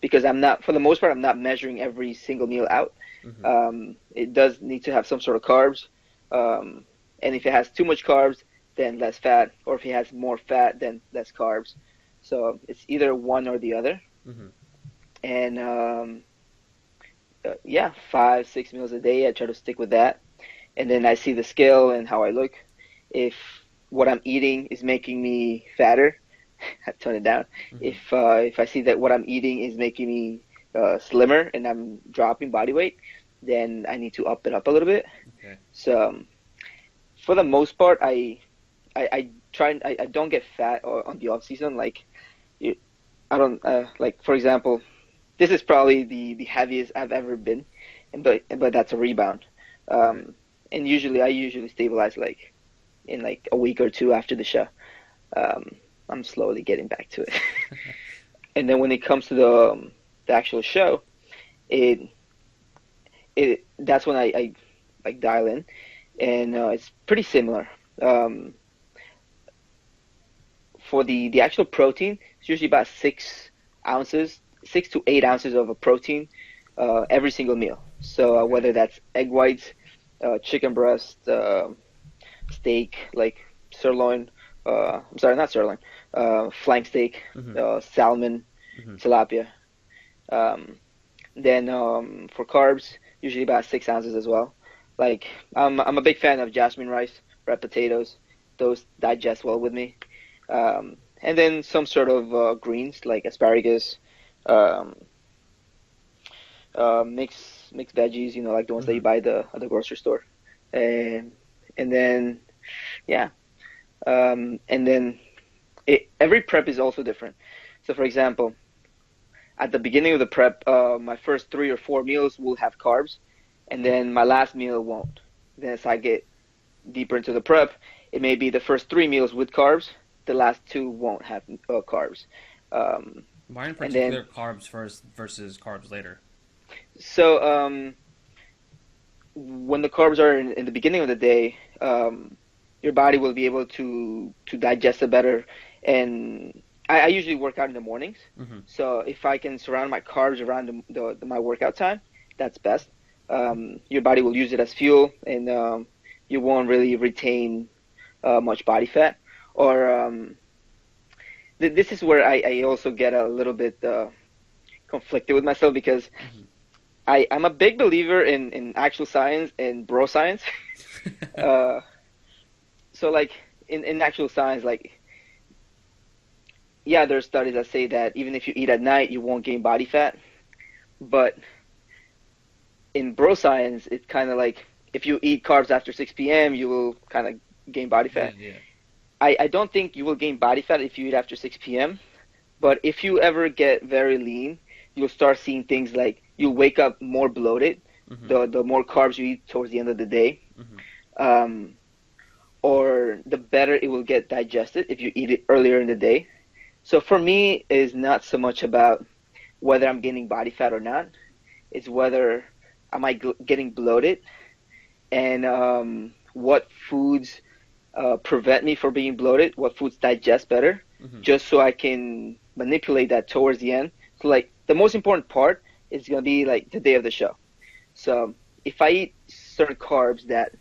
Because I'm not, for the most part, I'm not measuring every single meal out.
Mm-hmm.
It does need to have some sort of carbs. Um, and if it has too much carbs, then less fat, or if it has more fat, then less carbs. So it's either one or the other.
Mm-hmm.
And yeah, 5, 6 meals a day. I try to stick with that. And then I see the scale and how I look. If what I'm eating is making me fatter, I tone it down.
Mm-hmm.
If I see that what I'm eating is making me slimmer and I'm dropping body weight, then I need to up it up a little bit.
Okay.
So for the most part, I try I don't get fat on the off season. Like you, I don't like for example, this is probably the heaviest I've ever been, and but that's a rebound.
Right.
Um, and I usually stabilize like in like a week or two after the show. Um, I'm slowly getting back to it. And then when it comes to the actual show, it it that's when I like dial in, and it's pretty similar. Um, for the actual protein, it's usually about 6 ounces, 6 to 8 ounces of a protein every single meal. So
Okay.
whether that's egg whites, chicken breast, steak like sirloin, I'm sorry, not sirloin, flank steak,
Mm-hmm.
salmon,
Mm-hmm.
tilapia. Um, then for carbs, usually about 6 ounces as well. Like I'm a big fan of jasmine rice, red potatoes. Those digest well with me. And then some sort of greens like asparagus, um, mixed veggies. Like the ones that
Mm-hmm.
you buy at the grocery store. And and then yeah, and then every prep is also different. So for example, at the beginning of the prep, my first 3 or 4 meals will have carbs, and then my last meal won't. Then as I get deeper into the prep, it may be the first 3 meals with carbs, the last two won't have carbs. Um,
Why in
and then
particular carbs first versus carbs later?
so when the carbs are in the beginning of the day, your body will be able to digest it better. And I usually work out in the mornings,
Mm-hmm.
so if I can surround my carbs around my workout time, that's best. Your body will use it as fuel, and you won't really retain much body fat. Or this is where I also get a little bit conflicted with myself, because
Mm-hmm.
I'm a big believer in actual science and bro science. Uh, so like in actual science, like yeah, there's studies that say that even if you eat at night, you won't gain body fat. But in bro science, it's kind of like if you eat carbs after 6 p.m., you will kind of gain body
Yeah.
fat.
Yeah.
I don't think you will gain body fat if you eat after 6 p.m. But if you ever get very lean, you'll start seeing things like you'll wake up more bloated,
Mm-hmm.
the more carbs you eat towards the end of the day.
Mm-hmm.
Um, or the better it will get digested if you eat it earlier in the day. So for me, it's not so much about whether I'm gaining body fat or not. is whether am I getting bloated, and what foods prevent me from being bloated, what foods digest better,
Hmm.
just so I can manipulate that towards the end. So like the most important part is gonna be like the day of the show. So if I eat certain carbs that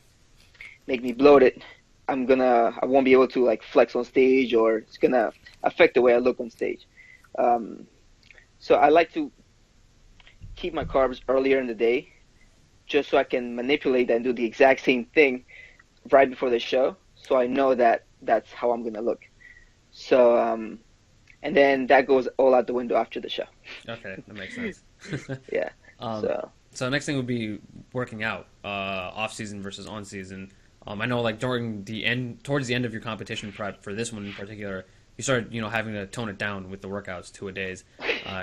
make me bloated, I won't be able to like flex on stage, or it's gonna affect the way I look on stage. Um, so I like to keep my carbs earlier in the day, just so I can manipulate and do the exact same thing right before the show, so I know that that's how I'm gonna look. So and then that goes all out the window after the show.
Okay, that makes sense.
Yeah.
Um,
So
so next thing would be working out, off season versus on season. I know like towards the end of your competition prep for this one in particular, you started having to tone it down with the workouts 2 a days.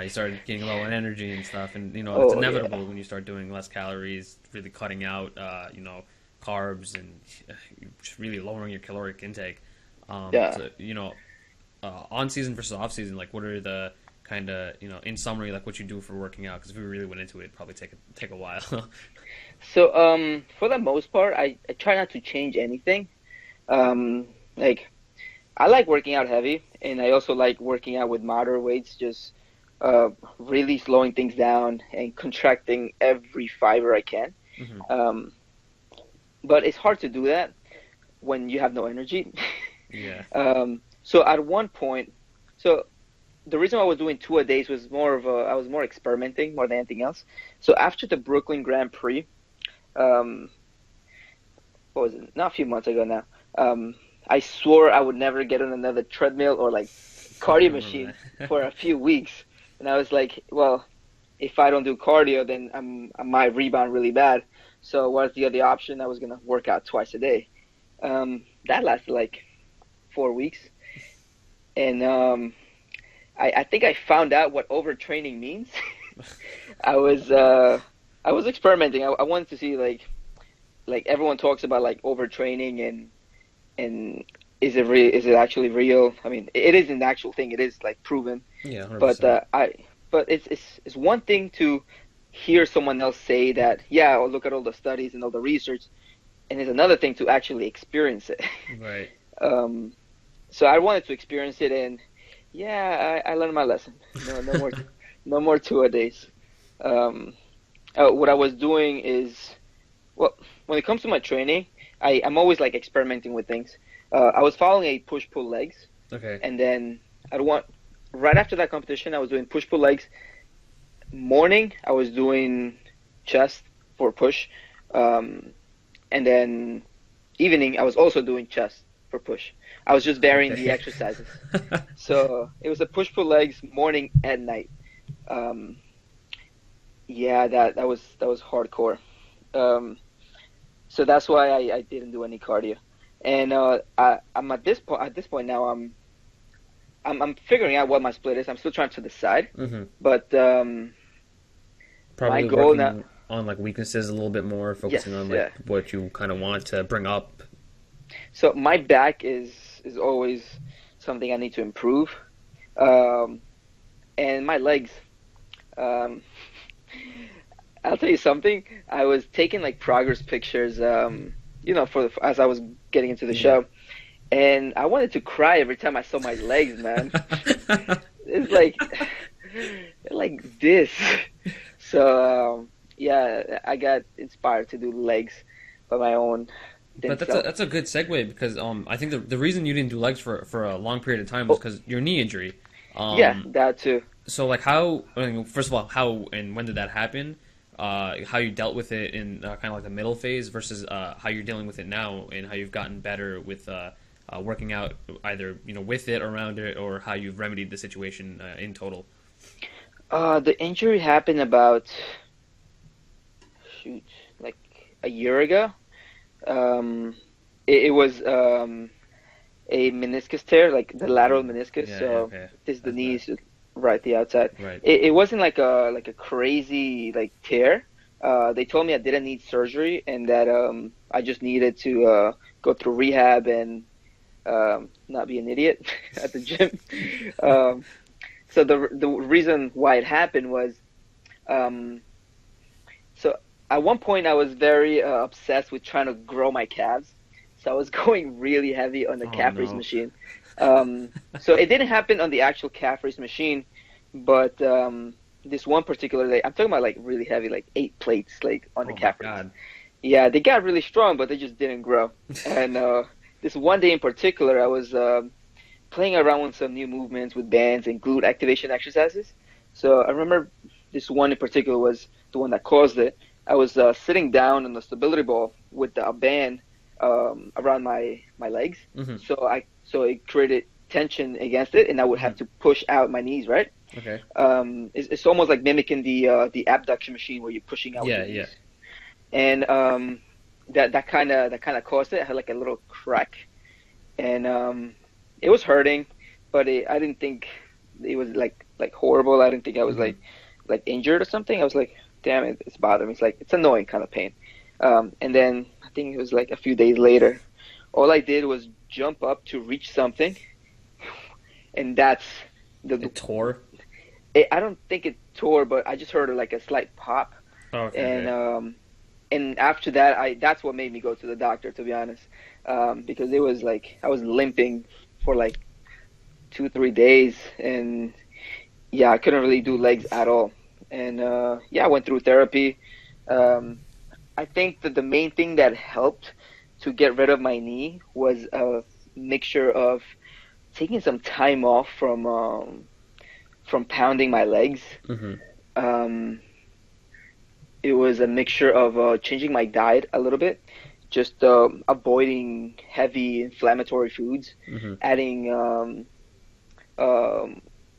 You started getting low on energy and stuff, and it's
oh yeah.
inevitable when you start doing less calories, really cutting out carbs and just really lowering your caloric intake.
Yeah.
So on season versus off season, like what are the kind of in summary like what you do for working out? Because if we really went into it, it'd probably take a while.
So for the most part, I try not to change anything. Like I like working out heavy, and I also like working out with moderate weights, just really slowing things down and contracting every fiber I can.
Hmm.
Um, but it's hard to do that when you have no energy.
Yeah.
So at one point, so the reason why I was doing 2 a days was I was more experimenting more than anything else. So after the Brooklyn Grand Prix, um, what was it? Not a few months ago now. I swore I would never get on another treadmill or like
I
cardio
remember
machine
that.
for a few weeks, and I was like, well, if I don't do cardio, then I might rebound really bad. So what's the other option? I was gonna work out twice a day. That lasted like 4 weeks, and I think I found out what overtraining means. I was uh, I was experimenting. I wanted to see like everyone talks about like overtraining, and is it actually real? I mean, it is an actual thing. It is like proven.
Yeah, 100%.
But it's one thing to hear someone else say that, yeah, or look at all the studies and all the research, and it's another thing to actually experience it.
Right.
Um, so I wanted to experience it, and yeah, I learned my lesson. No more 2 a days. Um, what I was doing is, well, when it comes to my training, I'm always like experimenting with things. I was following a push pull legs,
Okay.
and then I want right after that competition, I was doing push pull legs. Morning, I was doing chest for push, um, and then evening, I was also doing chest for push. I was just varying the
Okay.
exercises. So it was a push pull legs morning and night. Um, yeah, that was hardcore. Um, so that's why I didn't do any cardio. And I'm at this point now. I'm figuring out what my split is. I'm still trying to decide,
Hmm.
but my
Probably
goal now,
working on like weaknesses a little bit more,
yes,
focusing on like
yeah.
what you kind of want to bring up.
So my back is always something I need to improve, um, and my legs. Um, I'll tell you something. I was taking like progress pictures, as I was getting into the
Yeah.
show, and I wanted to cry every time I saw my legs, man. It's like this. So yeah, I got inspired to do legs by my own
But
thin
that's a
self.
that's a good segue because I think the reason you didn't do legs for a long period of time was
Oh,
because your knee injury.
yeah,
Um,
that too.
so like how I mean, first of all, how and when did that happen? How you dealt with it in kind of like the middle phase versus how you're dealing with it now and how you've gotten better with working out either with it around it or how you've remedied the situation in total.
The injury happened about shoot like a year ago. Um, it was a meniscus tear, like the lateral
Ooh,
meniscus.
yeah, yeah,
So
okay,
this the
that's
knee
bad.
is right the outside.
Right.
It wasn't like a crazy like tear. They told me I didn't need surgery, and that I just needed to go through rehab and not be an idiot at the gym. Um, so the reason why it happened was um, at one point I was very obsessed with trying to grow my calves, so I was going really heavy on the
Oh
calf raise
no.
machine. So it didn't happen on the actual calf raise machine, but this one particular day, I'm talking about like really heavy, like 8 plates, like on the
Oh my
calf raise.
God.
Yeah, they got really strong, but they just didn't grow. And this one day in particular, I was playing around with some new movements with bands and glute activation exercises. So I remember this one in particular was the one that caused it. I was sitting down on the stability ball with a band around my legs,
Hmm.
so it created tension against it, and I would
Hmm.
have to push out my knees, right?
Okay.
It's almost like mimicking the abduction machine where you're pushing out with
Yeah,
your
yeah.
knees, and that kind of caused it. I had like a little crack, and it was hurting, but I didn't think it was like horrible. I didn't think I was
Hmm.
like injured or something. I was like, damn it, it's bothering me. It's like it's annoying kind of pain. And then I think it was like a few days later, all I did was jump up to reach something, and that's the
It tore.
I don't think it tore, but I just heard like a slight pop,
Oh, okay,
and
okay.
after that, I that's what made me go to the doctor, to be honest, because it was like I was limping for like 2 3 days, and yeah, I couldn't really do legs at all. And yeah, I went through therapy. Um, I think that the main thing that helped to get rid of my knee was a mixture of taking some time off from pounding my legs.
Hmm.
Um, it was a mixture of changing my diet a little bit, just avoiding heavy inflammatory foods,
Hmm.
adding um,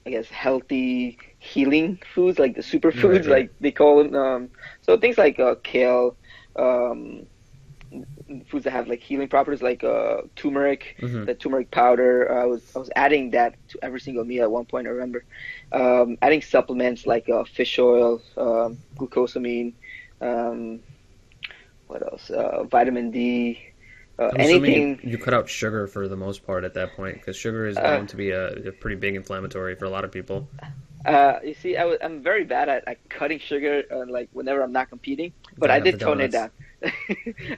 I guess healthy healing foods like the
Right,
superfoods,
right.
like they call them. So things like kale, um, foods that have like healing properties, like turmeric,
Hmm.
the turmeric powder. I was adding that to every single meal at one point. I remember adding supplements like fish oil, glucosamine. Um, what else? Vitamin D.
I'm assuming
Anything.
you cut out sugar for the most part at that point because sugar is
Uh,
known to be a pretty big inflammatory for a lot of people.
You see, I'm very bad at cutting sugar, like whenever I'm not competing, but
Gotta
I
have the
did tone it
donuts.
down.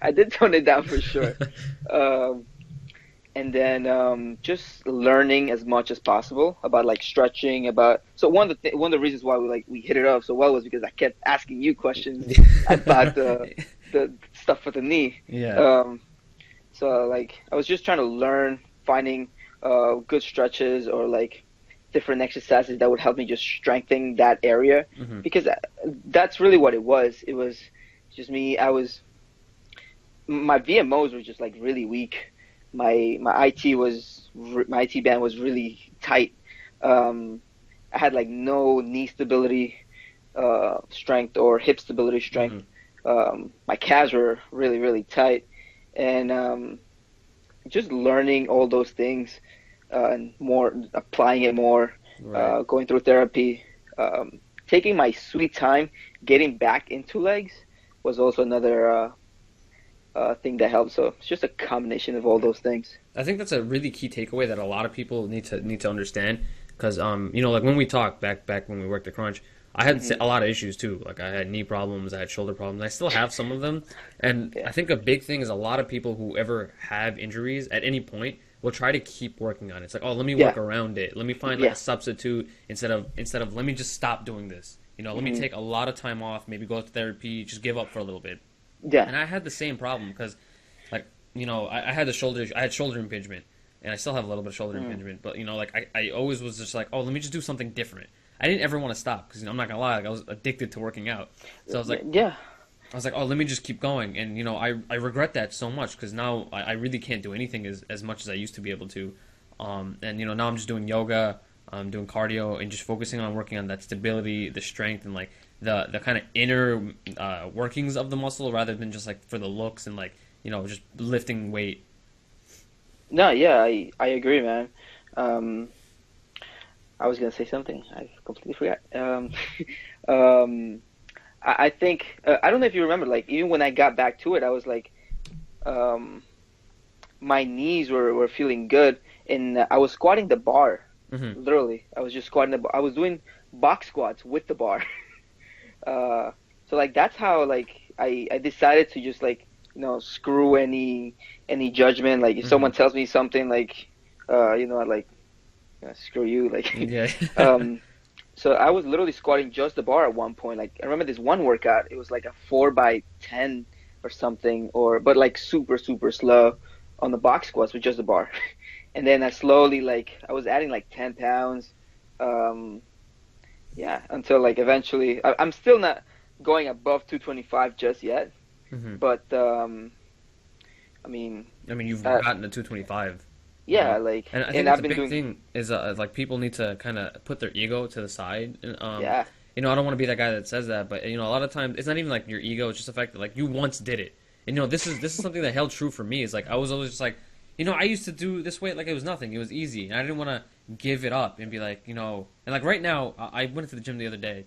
I did tone it down for sure. Um, and then just learning as much as possible about like stretching. About so one of the reasons why we hit it off so well was because I kept asking you questions about the stuff with the knee.
Yeah.
Um, so like I was just trying to learn, finding good stretches or like different exercises that would help me just strengthen that area
Hmm.
because that's really what it was. It was just me. My VMOs were just like really weak. My IT band was really tight. Um, I had like no knee stability strength or hip stability strength.
Hmm.
My calves were really really tight, and just learning all those things and more applying it more,
Right.
going through therapy, taking my sweet time, getting back into legs was also another thing that helped. So it's just a combination of all those things.
I think that's a really key takeaway that a lot of people need to understand because like when we talked back when we worked at Crunch, I had
Hmm.
a lot of issues too. Like I had knee problems, I had shoulder problems. I still have some of them, and
Yeah.
I think a big thing is a lot of people who ever have injuries at any point will try to keep working on it. It's like, oh, let me
Yeah.
work around it. Let me find like a
Yeah.
substitute instead of let me just stop doing this. Let me
Hmm.
take a lot of time off, maybe go to therapy, just give up for a little bit.
Yeah.
And I had the same problem because like I had I had shoulder impingement, and I still have a little bit of shoulder
Mm.
impingement. But like I always was just like, oh, let me just do something different. I didn't ever want to stop because I'm not gonna lie, like I was addicted to working out. So
Yeah.
I was like, oh, let me just keep going. And I regret that so much because now I really can't do anything as much as I used to be able to. And now I'm just doing yoga, I'm doing cardio, and just focusing on working on that stability, the strength, and like the kind of inner workings of the muscle rather than just like for the looks and like just lifting weight.
No. Yeah. I agree, man. Um, I was gonna say something. I completely forgot. Um, I think I don't know if you remember. Like even when I got back to it, I was like, um, my knees were feeling good, and I was squatting the bar.
Hmm.
Literally, I was just squatting the bar. I was doing box squats with the bar. Uh, so like that's how like I decided to just like screw any judgment. Like if
Hmm.
someone tells me something like I like screw you like
Yeah.
um so I was literally squatting just the bar at one point. Like I remember this one workout, it was like a 4 by 10 or something, or but like super super slow on the box squats with just the bar. And then I slowly like I was adding like 10 pounds. Um, yeah, until like eventually I'm still not going above 225 just yet,
Hmm.
but I mean,
I mean, you've
uh,
gotten to 225,
yeah, like,
and I think
and
that's
I've
a
been
big
doing,
thing. Is like people need to kind of put their ego to the side. And,
yeah,
I don't want to be that guy that says that, but a lot of times it's not even like your ego; it's just the fact that like you once did it. And this is something that held true for me. Is like I was always just like, I used to do this weight like it was nothing. It was easy, and I didn't want to give it up and be like, and like right now, I went to the gym the other day.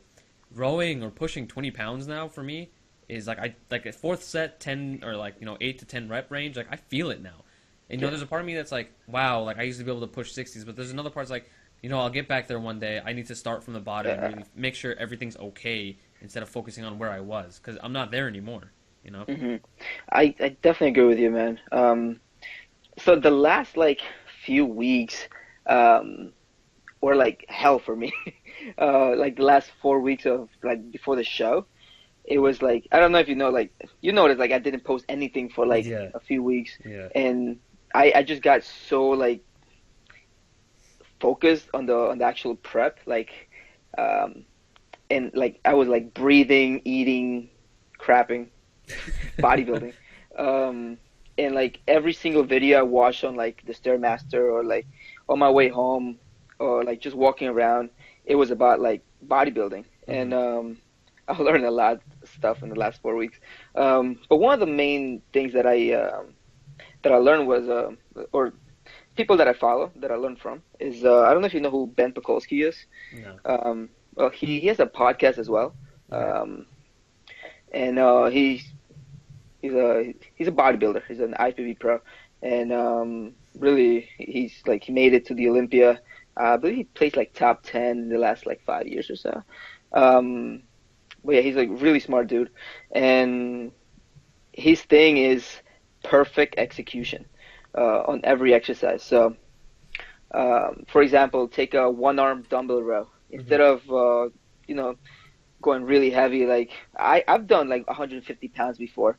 Rowing or pushing 20 pounds now for me is like I like a fourth set 10 or like 8 to 10 rep range. Like I feel it now. And
yeah,
there's a part of me that's like, wow, like I used to be able to push 60s, but there's another part that's like, I'll get back there one day. I need to start from the bottom and
yeah.
really make sure everything's okay instead of focusing on where I was because I'm not there anymore. You know?
hmm I definitely agree with you, man. So the last like few weeks, um, were like hell for me. Like the last 4 weeks of like before the show, it was like I don't know if you know, like you noticed, like I didn't post anything for like
Yeah,
a few weeks,
yeah.
and I just got so like focused on the actual prep, like, um, and like I was like breathing, eating, crapping, bodybuilding, um, and like every single video I watched on like the Stairmaster or like on my way home or like just walking around, it was about like bodybuilding,
Hmm.
and I learned a lot of stuff in the last 4 weeks. But one of the main things that I learned was or people that I follow that I learned from is I don't know if you know who Ben Pakulski is.
No.
Well, he has a podcast as well,
Okay.
um, and he's a bodybuilder. He's an IFBB pro, and really he's like he made it to the Olympia. I believe he placed like top 10 in the last like 5 years or so. Um, but yeah, he's like really smart dude, and his thing is perfect execution on every exercise. So, for example, take a one arm dumbbell row
Hmm.
instead of you know going really heavy. Like I've done like 150 pounds before,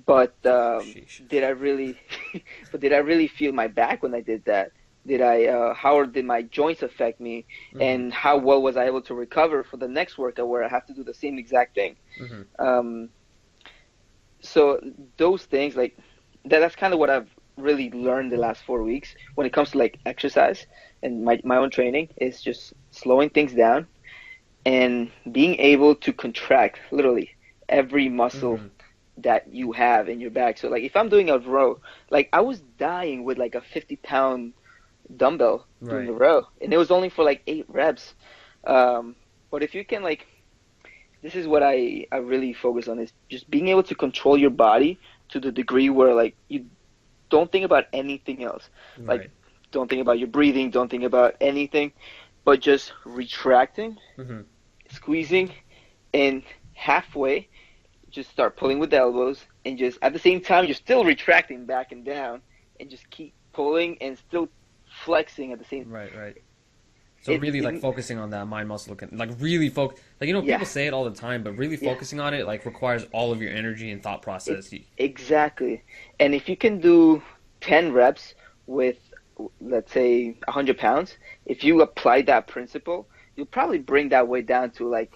but
Sheesh.
did I really? But did I really feel my back when I did that? Did I? How did my joints affect me?
Hmm.
And how well was I able to recover for the next workout where I have to do the same exact thing?
Hmm.
Um, so those things like that's kind of what I've really learned the last 4 weeks when it comes to like exercise and my own training is just slowing things down and being able to contract literally every muscle
Hmm.
that you have in your back. So like if I'm doing a row, like I was dying with like a 50-pound dumbbell doing the
Right.
row, and it was only for like 8 reps. But if you can like, this is what I really focus on is just being able to control your body to the degree where like you don't think about anything else. Like
Right.
don't think about your breathing, don't think about anything, but just retracting,
Hmm.
squeezing, and halfway just start pulling with the elbows and just at the same time you're still retracting back and down and just keep pulling and still flexing at the same
Right. Right. So
it,
really, like
it
focusing on that mind muscle, like really focus. Like
yeah,
people say it all the time, but really
yeah,
focusing on it like requires all of your energy and thought
it
process.
exactly. And if you can do 10 reps with let's say 100 pounds, if you apply that principle you'll probably bring that weight down to like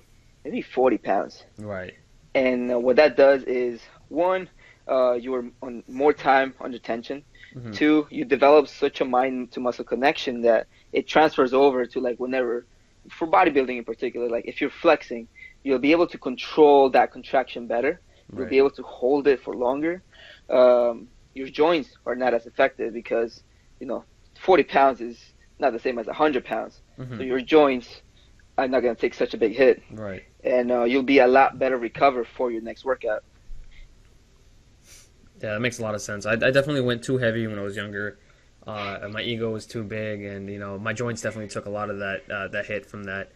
maybe 40 pounds.
Right.
And what that does is one, you are on more time under tension.
Hmm.
Two, you develop such a mind to muscle connection that it transfers over to like whenever, for bodybuilding in particular, like if you're flexing, you'll be able to control that contraction better. You'll be
Right.
able to hold it for longer. Your joints are not as affected because, you know, 40 pounds is not the same as 100 pounds. So
Hmm.
your joints are not going to take such a big hit
Right.
and you'll be a lot better recovered for your next workout.
Yeah, that makes a lot of sense. I definitely went too heavy when I was younger. My ego was too big, and my joints definitely took a lot of that hit from that.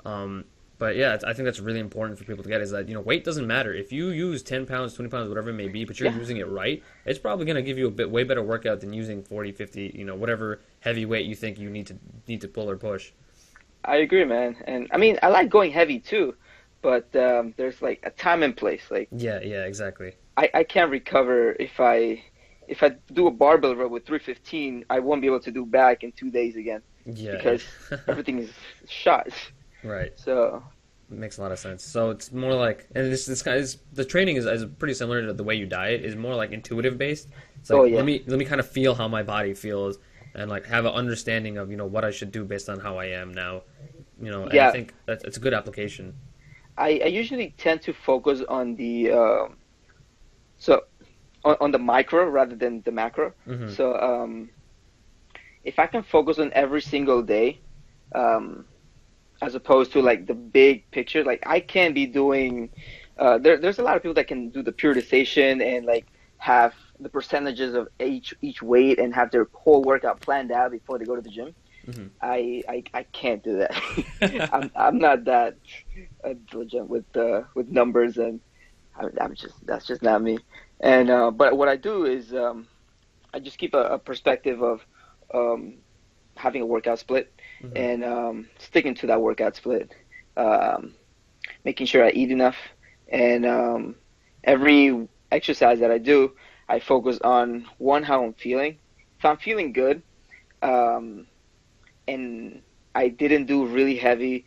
Um, But yeah, I think that's really important for people to get is that, weight doesn't matter. If you use 10 pounds, 20 pounds, whatever it may be, but you're
Yeah,
using it right, it's probably going to give you a way better workout than using 40, 50, whatever heavy weight you think you need to pull or push.
I agree, man. And I mean, I like going heavy too, but there's like a time and place. Like
Yeah, yeah, exactly.
I can't recover if I do a barbell row with 315, I won't be able to do back in 2 days again
Yeah,
because
yeah.
everything is shot.
Right.
So
Makes a lot of sense. So it's more like, and this kind of the training is pretty similar to the way you diet. Is more like intuitive based. It's
oh
like
yeah,
let me kind of feel how my body feels and like have an understanding of what I should do based on how I am now. And I
yeah.
think that's it's a good application.
I usually tend to focus on the so on the micro rather than the macro.
Hmm.
So if I can focus on every single day, um, as opposed to like the big picture, like I can be doing. There's a lot of people that can do the periodization and like have the percentages of each weight and have their whole workout planned out before they go to the gym.
Hmm.
I can't do that. I'm not that diligent with numbers, and I'm just that's just not me. And but what I do is I just keep a perspective of um, having a workout split
Hmm.
and sticking to that workout split, um, making sure I eat enough, and every exercise that I do, I focus on one how I'm feeling. If I'm feeling good, um, and I didn't do really heavy,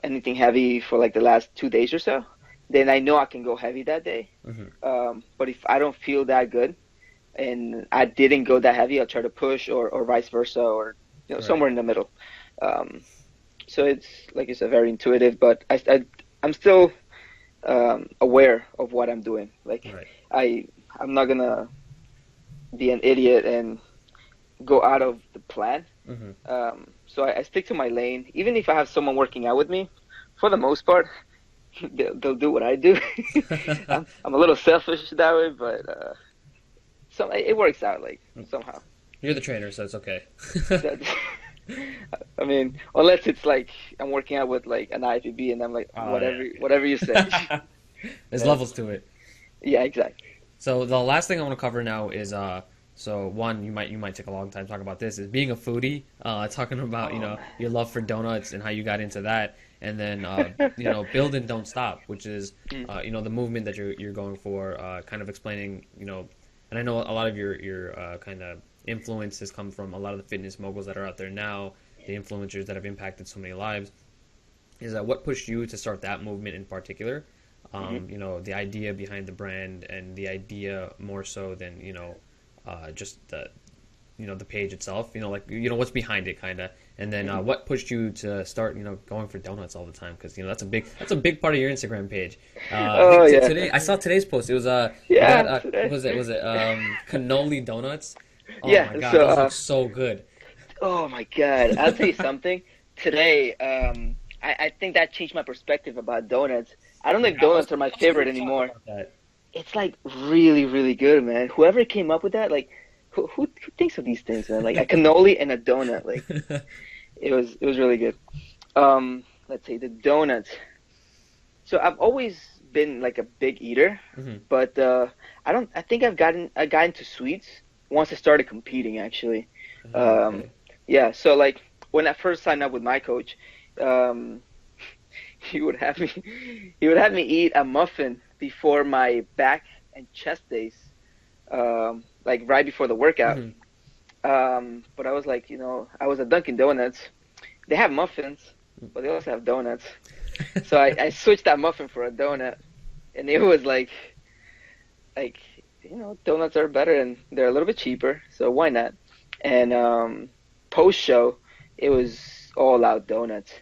anything heavy for like the last 2 days or so, then I know I can go heavy that day.
Hmm.
But if I don't feel that good and I didn't go that heavy, I'll try to push or vice versa or
Right.
somewhere in the middle. Um, so it's like I said, very intuitive, but I'm still aware of what I'm doing. Like
Right.
I I'm not gonna be an idiot and go out of the plan.
Hmm.
So I stick to my lane. Even if I have someone working out with me, for the most part, they'll do what I do. I'm a little selfish that way, but it works out like somehow.
You're the trainer, so it's okay.
That, I mean, unless it's like I'm working out with like an IFBB and I'm like
Oh
whatever you say.
yeah. There's
That's,
levels to it.
yeah, exactly.
So the last thing I want to cover now is so one you might take a long time to talk about this is being a foodie, talking about
Oh
your love for donuts and how you got into that, and then
man.
build and don't stop, which is
Mm,
the movement that you're going for, kind of explaining and I know a lot of your kind of influence has come from a lot of the fitness moguls that are out there now, the influencers that have impacted so many lives. Is that what pushed you to start that movement in particular?
mhm.
The idea behind the brand and the idea more so than just the page itself. Like what's behind it, kind of. And then what pushed you to start going for donuts all the time? Because that's a big part of your Instagram page. I
Oh
think
yeah,
today I saw today's post. It was you had
yeah.
what
Today,
was it cannoli donuts? Oh
yeah.
my god,
So
those look so good.
oh my God, I'll tell you something. Today, I think that changed my perspective about donuts. I don't know
Yeah,
if
I was
donuts are my
I was
favorite
gonna talk
anymore.
about that.
It's like really, really good, man. Whoever came up with that, like, who thinks of these things, man? Like a cannoli and a donut, like it was really good. Let's say the donuts. So I've always been like a big eater,
Hmm.
but I don't. I think I got into sweets once I started competing, actually.
Oh,
Um,
okay.
yeah. So like when I first signed up with my coach, um, he would have me he would have me eat a muffin before my back and chest days, like right before the workout.
Hmm.
But I was like, I was at Dunkin' Donuts. They have muffins, but they also have donuts. So I switched that muffin for a donut, and it was like donuts are better and they're a little bit cheaper, so why not? And post show, it was all out donuts.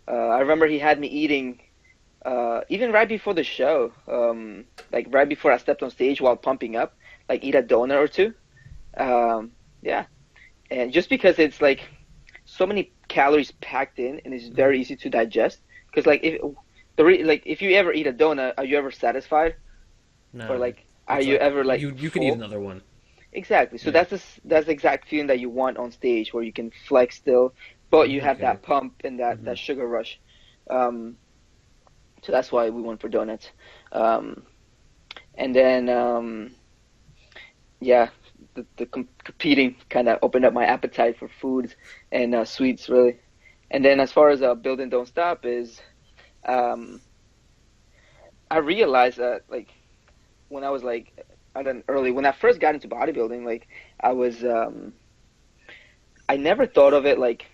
I remember he had me eating even right before the show, like right before I stepped on stage while pumping up, like eat a donut or two. Yeah, and just because it's like so many calories packed in and it's
Hmm.
very easy to digest. Because like like if you ever eat a donut, are you ever satisfied or
No,
like are
it's
you
like
ever like
you could eat
full?
another one.
Exactly. So
Yeah.
that's the exact feeling that you want on stage where you can flex still, but you have
Okay.
that pump and that
Hmm.
sugar rush. Um, So that's why we went for donuts. Um, and then yeah, the competing kind of opened up my appetite for foods and sweets really. And then as far as build and don't stop is, um, I realized that like when I was like at an early when I first got into bodybuilding, like I was I never thought of it like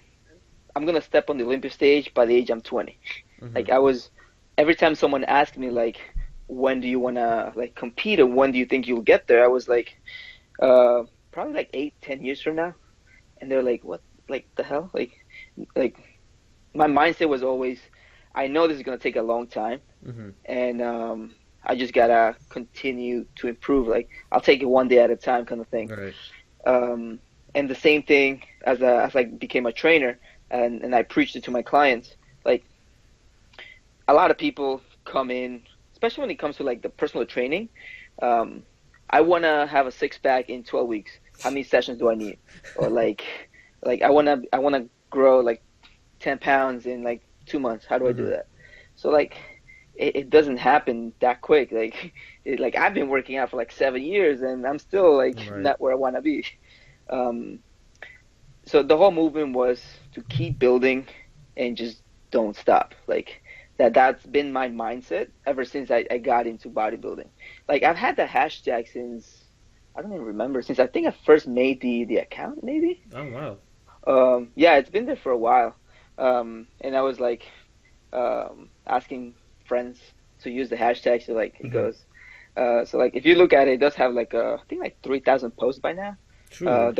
I'm gonna step on the Olympic stage by the age I'm 20.
Hmm.
Like I was every time someone asked me like when do you wanna like compete and when do you think you'll get there, I was like uh probably like 8, 10 years from now. And they're like, what like the hell? Like my mindset was always I know this is gonna take a long time
Hmm.
and I just gotta continue to improve. Like I'll take it one day at a time, kind of thing.
Right.
Um, and the same thing as I became a trainer and I preached it to my clients. Like a lot of people come in, especially when it comes to like the personal training. Um, I wanna have a six pack in 12 weeks. How many sessions do I need? Or like I wanna grow like 10 pounds in like 2 months. How do I do
Hmm.
that? So like it doesn't happen that quick. Like like I've been working out for like 7 years and I'm still like
Right.
not where I want to be. Um, so the whole movement was to keep building and just don't stop. Like that's been my mindset ever since I got into bodybuilding. Like I've had the hashtag since I don't even remember since I think I first made the account maybe.
Oh wow.
Yeah, it's been there for a while. And I was like asking friends to use the hashtag. So like it
Hmm.
goes. So like if you look at it, it does have like I think like 3,000 posts by now.
True.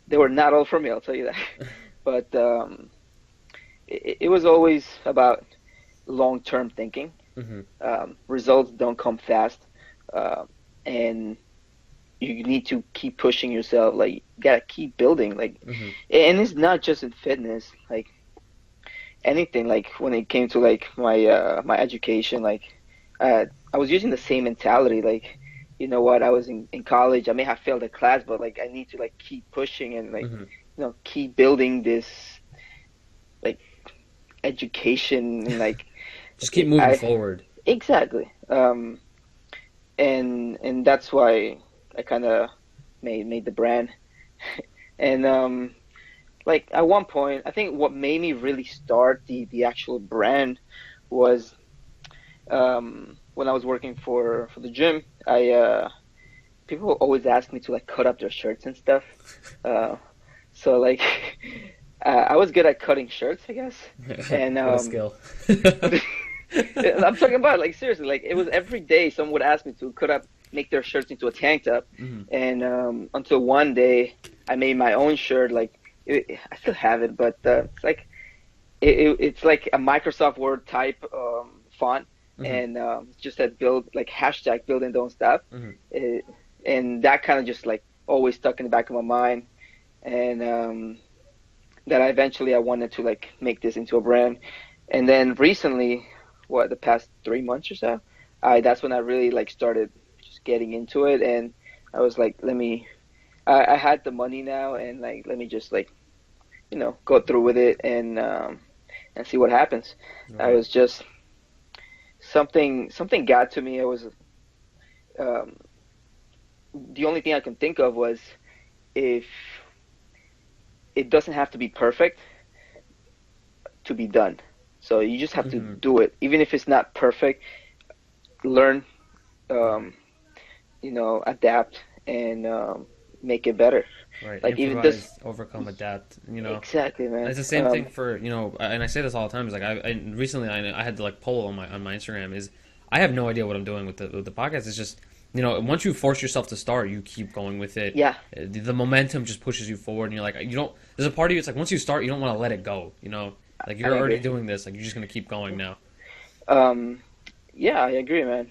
They were not all for me, I'll tell you that. But it was always about long-term thinking.
Hmm.
Results don't come fast, and you need to keep pushing yourself. Like you gotta keep building. Like,
Hmm.
and it's not just in fitness. Like anything like when it came to like my education like I was using the same mentality like you know what I was in college I may have failed a class but like I need to like keep pushing and like
Hmm.
keep building this like education and like
Just keep moving
I
forward.
exactly and that's why I kind of made the brand and like at one point I think what made me really start the actual brand was when I was working for the gym, I people always ask me to like cut up their shirts and stuff. Uh, so like I was good at cutting shirts, I guess. And
What a skill.
I'm talking about like seriously, like it was every day someone would ask me to cut up, make their shirts into a tank top,
Hmm.
and until one day I made my own shirt. Like I still have it, but it's like it's like a Microsoft Word type font,
Hmm.
and just said build like hashtag build and don't stop,
Hmm.
it, and that kind of just like always stuck in the back of my mind, and that I wanted to like make this into a brand, and then recently, what the past 3 months or so, I that's when I really like started just getting into it, and I was like, let me. I had the money now, and like let me just like go through with it and see what happens. I
Right.
was just something got to me. I was um, the only thing I can think of was if it doesn't have to be perfect to be done. So you just have to
Hmm.
do it, even if it's not perfect. Learn,
Right.
um, adapt and make it better.
Right.
Like even this,
Improvise, overcome, adapt. You know,
exactly, man.
it's the same thing for and I say this all the time. Is like I recently I had to like poll on my Instagram. Is I have no idea what I'm doing with the podcast. It's just once you force yourself to start, you keep going with it.
Yeah,
The momentum just pushes you forward, and you're like you don't. There's a part of you. It's like once you start, you don't want to let it go. Like
I
you're already
agree.
doing this. Like you're just gonna keep going now.
Um, yeah, I agree, man.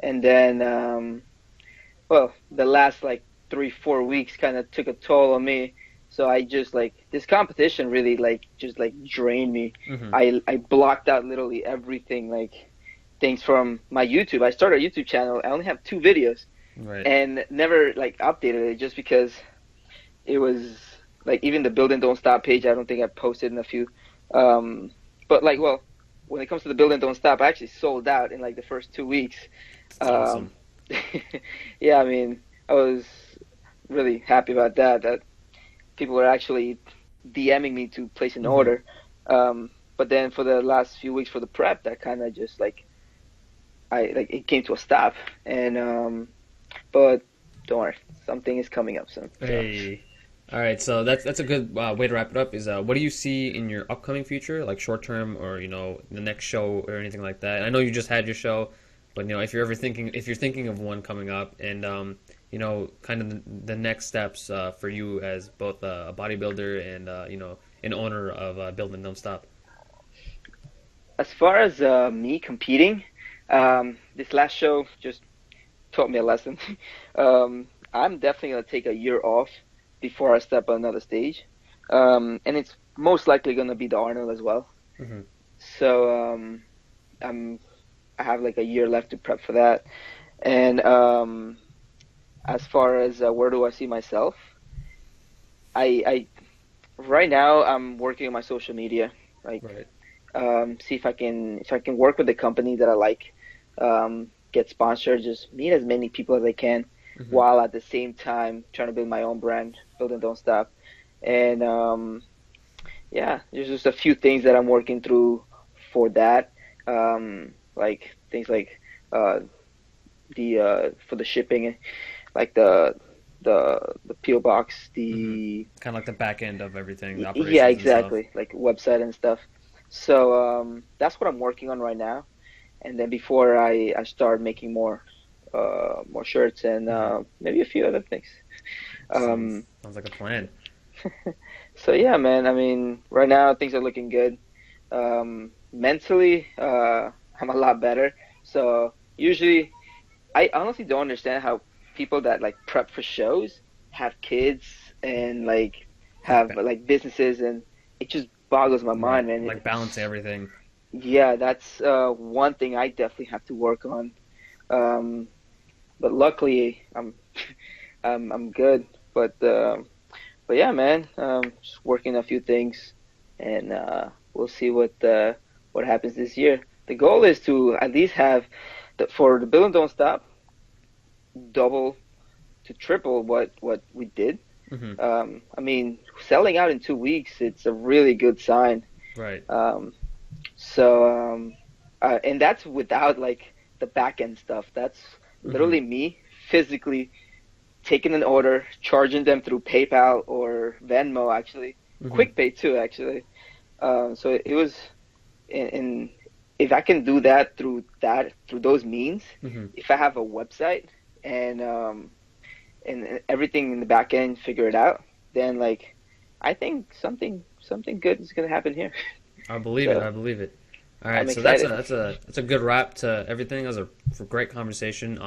And then well, the last like 3, 4 weeks kind of took a toll on me. So I just like this competition really like just like drained me.
Hmm.
I blocked out literally everything like things from my YouTube. I started a YouTube channel. I only have 2 videos
Right.
and never like updated it just because it was like even the Build and Don't Stop page. I don't think I posted in a few. Um, but like well. when it comes to the build and don't stop, I actually sold out in like the first 2 weeks.
It's
Um,
awesome.
yeah, I mean, I was really happy about that. That people were actually DMing me to place an
Hmm.
order. But then for the last few weeks for the prep, that kind of just like I like it came to a stop. And but don't worry, something is coming up soon. So
Hey. All right, so that's a good way to wrap it up. Is what do you see in your upcoming future, like short term, or the next show or anything like that? I know you just had your show, but if you're ever thinking if you're thinking of one coming up, and kind of the next steps for you as both a bodybuilder and an owner of Build and Don't Stop.
as far as me competing, this last show just taught me a lesson. I'm definitely gonna take a year off before I step on another stage, and it's most likely gonna be the Arnold as well.
Hmm.
So I'm I have like a year left to prep for that. And as far as where do I see myself, I right now I'm working on my social media, like
Right.
see if I can work with a company that I like, get sponsored, just meet as many people as I can,
Hmm.
while at the same time trying to build my own brand, build and don't stop. And yeah, there's just a few things that I'm working through for that, like things like the for the shipping, like the PO box,
Hmm.
the
Kind of like the back end of everything, the
yeah,
operations and stuff.
exactly, like website and stuff. So that's what I'm working on right now. And then before I start making more shirts and
Hmm.
maybe a few other things.
Sounds
Um,
sounds like a plan.
so yeah, man. I mean, right now things are looking good. Mentally, I'm a lot better. So usually, I honestly don't understand how people that like prep for shows have kids and like
Like
have like businesses, and it just boggles my
right,
mind, man.
like balancing everything.
Yeah, that's one thing I definitely have to work on. Um, but luckily, I'm good. But yeah, man, just working a few things, and we'll see what happens this year. The goal is to at least have for the Bill and Don't Stop double to triple what we did.
Hmm.
I mean, selling out in 2 weeks, it's a really good sign.
Right.
Um, so and that's without like the back end stuff. That's
Hmm.
literally me physically taking an order, charging them through PayPal or Venmo, actually,
Hmm.
QuickPay too, actually. So it was, and if I can do that through those means,
Hmm.
if I have a website and and everything in the back end figure it out, then like I think something good is gonna happen here.
I believe it.
So
I believe it. All right,
I'm
so that's a
excited.
that's a good wrap to everything. That was a great conversation.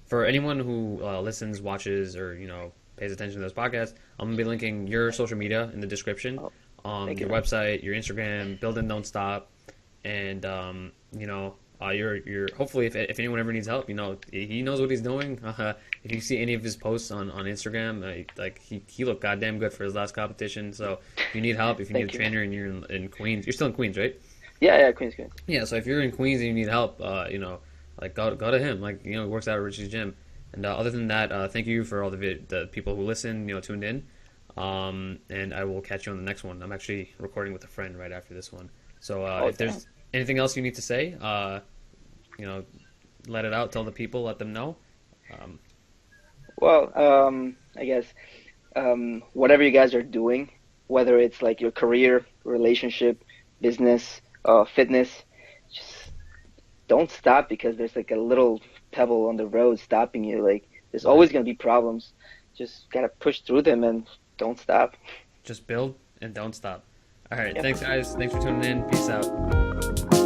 For anyone who listens, watches, or pays attention to this podcast, I'm gonna be linking your social media in the description.
Oh, thank you,
Your
man.
website, your Instagram, Build and Don't Stop, and your hopefully if anyone ever needs help, he knows what he's doing. If you see any of his posts on Instagram, like he looked goddamn good for his last competition. So if you need help, if you need a
Thank you, man.
trainer and you're in Queens, you're still in Queens, right?
Yeah, yeah, Queens, Queens.
Yeah, so if you're in Queens and you need help, like go to him. Like he works out at Richie's gym. And other than that, thank you for all the people who listen, tuned in. And I will catch you on the next one. I'm actually recording with a friend right after this one. So
Oh,
if
damn.
there's anything else you need to say, you know, let it out. Tell the people. Let them know. Um,
Well, I guess whatever you guys are doing, whether it's like your career, relationship, business, fitness, just don't stop because there's like a little pebble on the road stopping you. Like there's
right.
always gonna be problems. Just gotta push through them and don't stop.
Just build and don't stop. All right.
Yep.
Thanks, guys. Thanks for tuning in. Peace out.